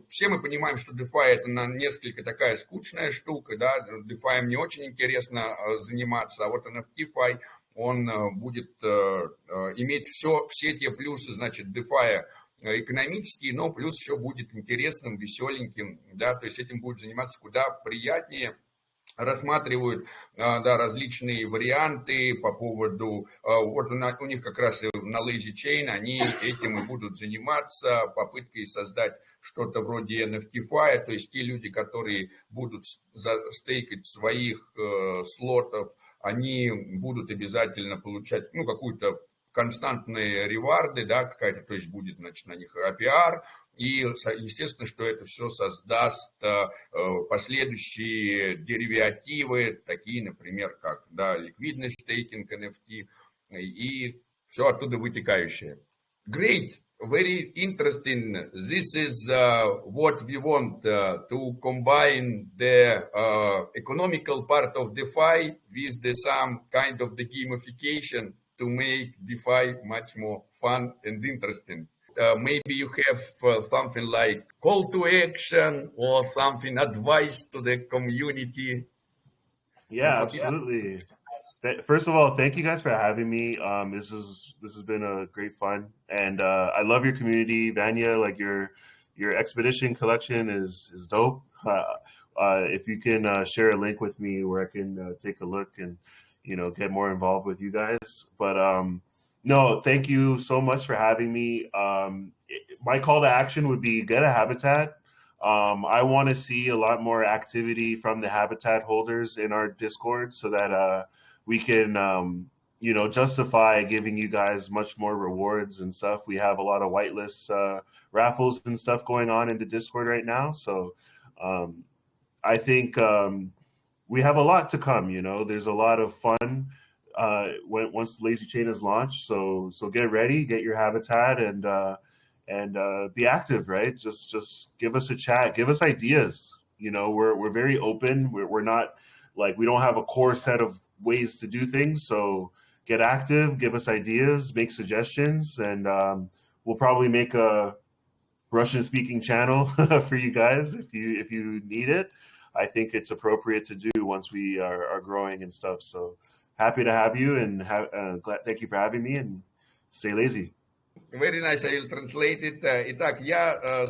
все мы понимаем, что DeFi это несколько такая скучная штука, да, DeFi не очень интересно заниматься, а вот NFT-фай, он будет иметь все те плюсы, значит, DeFi экономические, но плюс еще будет интересным, веселеньким, да, то есть этим будет заниматься куда приятнее. Рассматривают, да, различные варианты по поводу, вот у них как раз на Lazy Chain они этим и будут заниматься, попыткой создать что-то вроде NFT-фая, то есть те люди, которые будут стейкать своих слотов, они будут обязательно получать, ну, какую-то константные реварды, да, какая-то, то есть будет, значит, на них APR, и, естественно, что это все создаст последующие деривативы, такие, например, как, да, ликвидный стейкинг NFT и все оттуда вытекающее. Great, very interesting. This is what we want to combine the economical part of DeFi with some kind of the gamification to make DeFi much more fun and interesting. Maybe you have something like call to action or something advice to the community. Yeah, absolutely. First of all, thank you guys for having me. This has been a great fun, and I love your community, Vanya. Like your expedition collection is dope. If you can share a link with me where I can take a look and get more involved with you guys. But no, thank you so much for having me. My call to action would be get a habitat. I want to see a lot more activity from the habitat holders in our Discord so that we can, justify giving you guys much more rewards and stuff. We have a lot of whitelist raffles and stuff going on in the Discord right now. So I think we have a lot to come. There's a lot of fun once the Lazy Chain is launched. So get ready, get your habitat, and be active, right? Just give us a chat, give us ideas. We're very open. We're not like, we don't have a core set of ways to do things. So get active, give us ideas, make suggestions, and we'll probably make a Russian-speaking channel for you guys if you need it. I think it's appropriate to do once we are growing and stuff. So happy to have you, and thank you for having me, and stay lazy. Very nice, I will translate it. Итак, я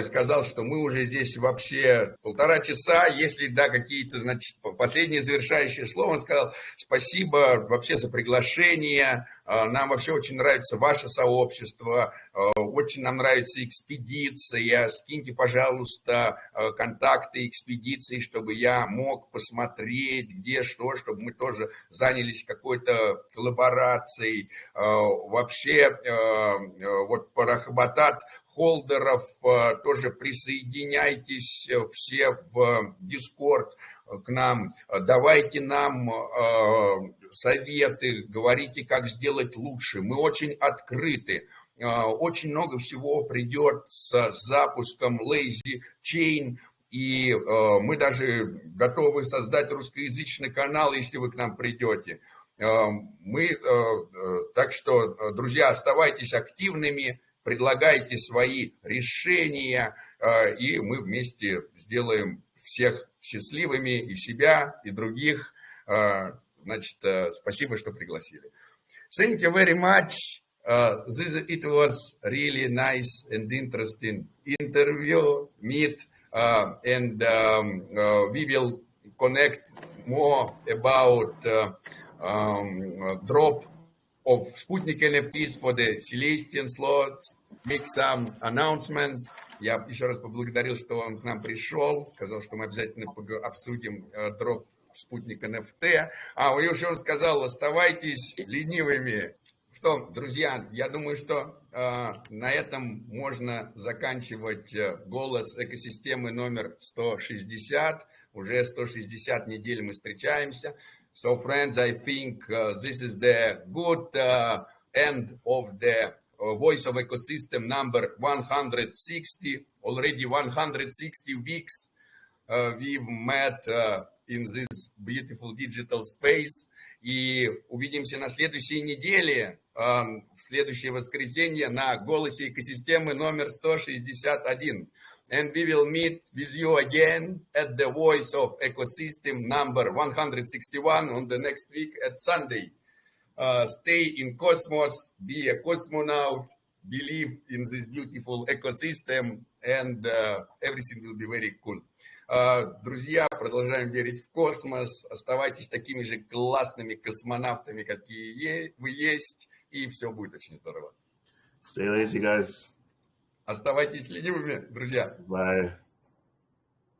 сказал, что мы уже здесь вообще 1,5 часа. Если, да, какие-то, значит, последние завершающие слова, он сказал спасибо вообще за приглашение. Нам вообще очень нравится ваше сообщество, очень нам нравится экспедиция. Скиньте, пожалуйста, контакты экспедиции, чтобы я мог посмотреть, где что, чтобы мы тоже занялись какой-то коллаборацией. Вообще, вот Парахабатат холдеров тоже присоединяйтесь все в Discord к нам, давайте нам советы, говорите, как сделать лучше. Мы очень открыты. Очень много всего придет с запуском Lazy Chain, и мы даже готовы создать русскоязычный канал, если вы к нам придете. Так что, друзья, оставайтесь активными, предлагайте свои решения, и мы вместе сделаем всех счастливыми, и себя, и других. Значит, спасибо, что пригласили. Thank you very much. It was really nice and interesting interview, meet, and we will connect more about drop of Sputnik NFTs for the Celestine Sloth, make some announcement. Я еще раз поблагодарил, что он к нам пришел, сказал, что мы обязательно обсудим дроп Спутник NFT. И еще он сказал, оставайтесь ленивыми. Что, друзья, я думаю, что на этом можно заканчивать голос экосистемы номер 160. Уже 160 недель мы встречаемся. So, friends, I think this is the good end of the Voice of Ecosystem number 160. Already 160 weeks we've met in this beautiful digital space. И увидимся на следующей неделе, в следующее воскресенье на голосе экосистемы номер 161. And we will meet with you again at the Voice of Ecosystem number 161 on the next week at Sunday. Stay in cosmos, be a cosmonaut, believe in this beautiful ecosystem, and everything will be very cool. Друзья, продолжаем верить в космос, оставайтесь такими же классными космонавтами, какие вы есть, и все будет очень здорово. Stay lazy, guys. Оставайтесь ленивыми, друзья. Bye.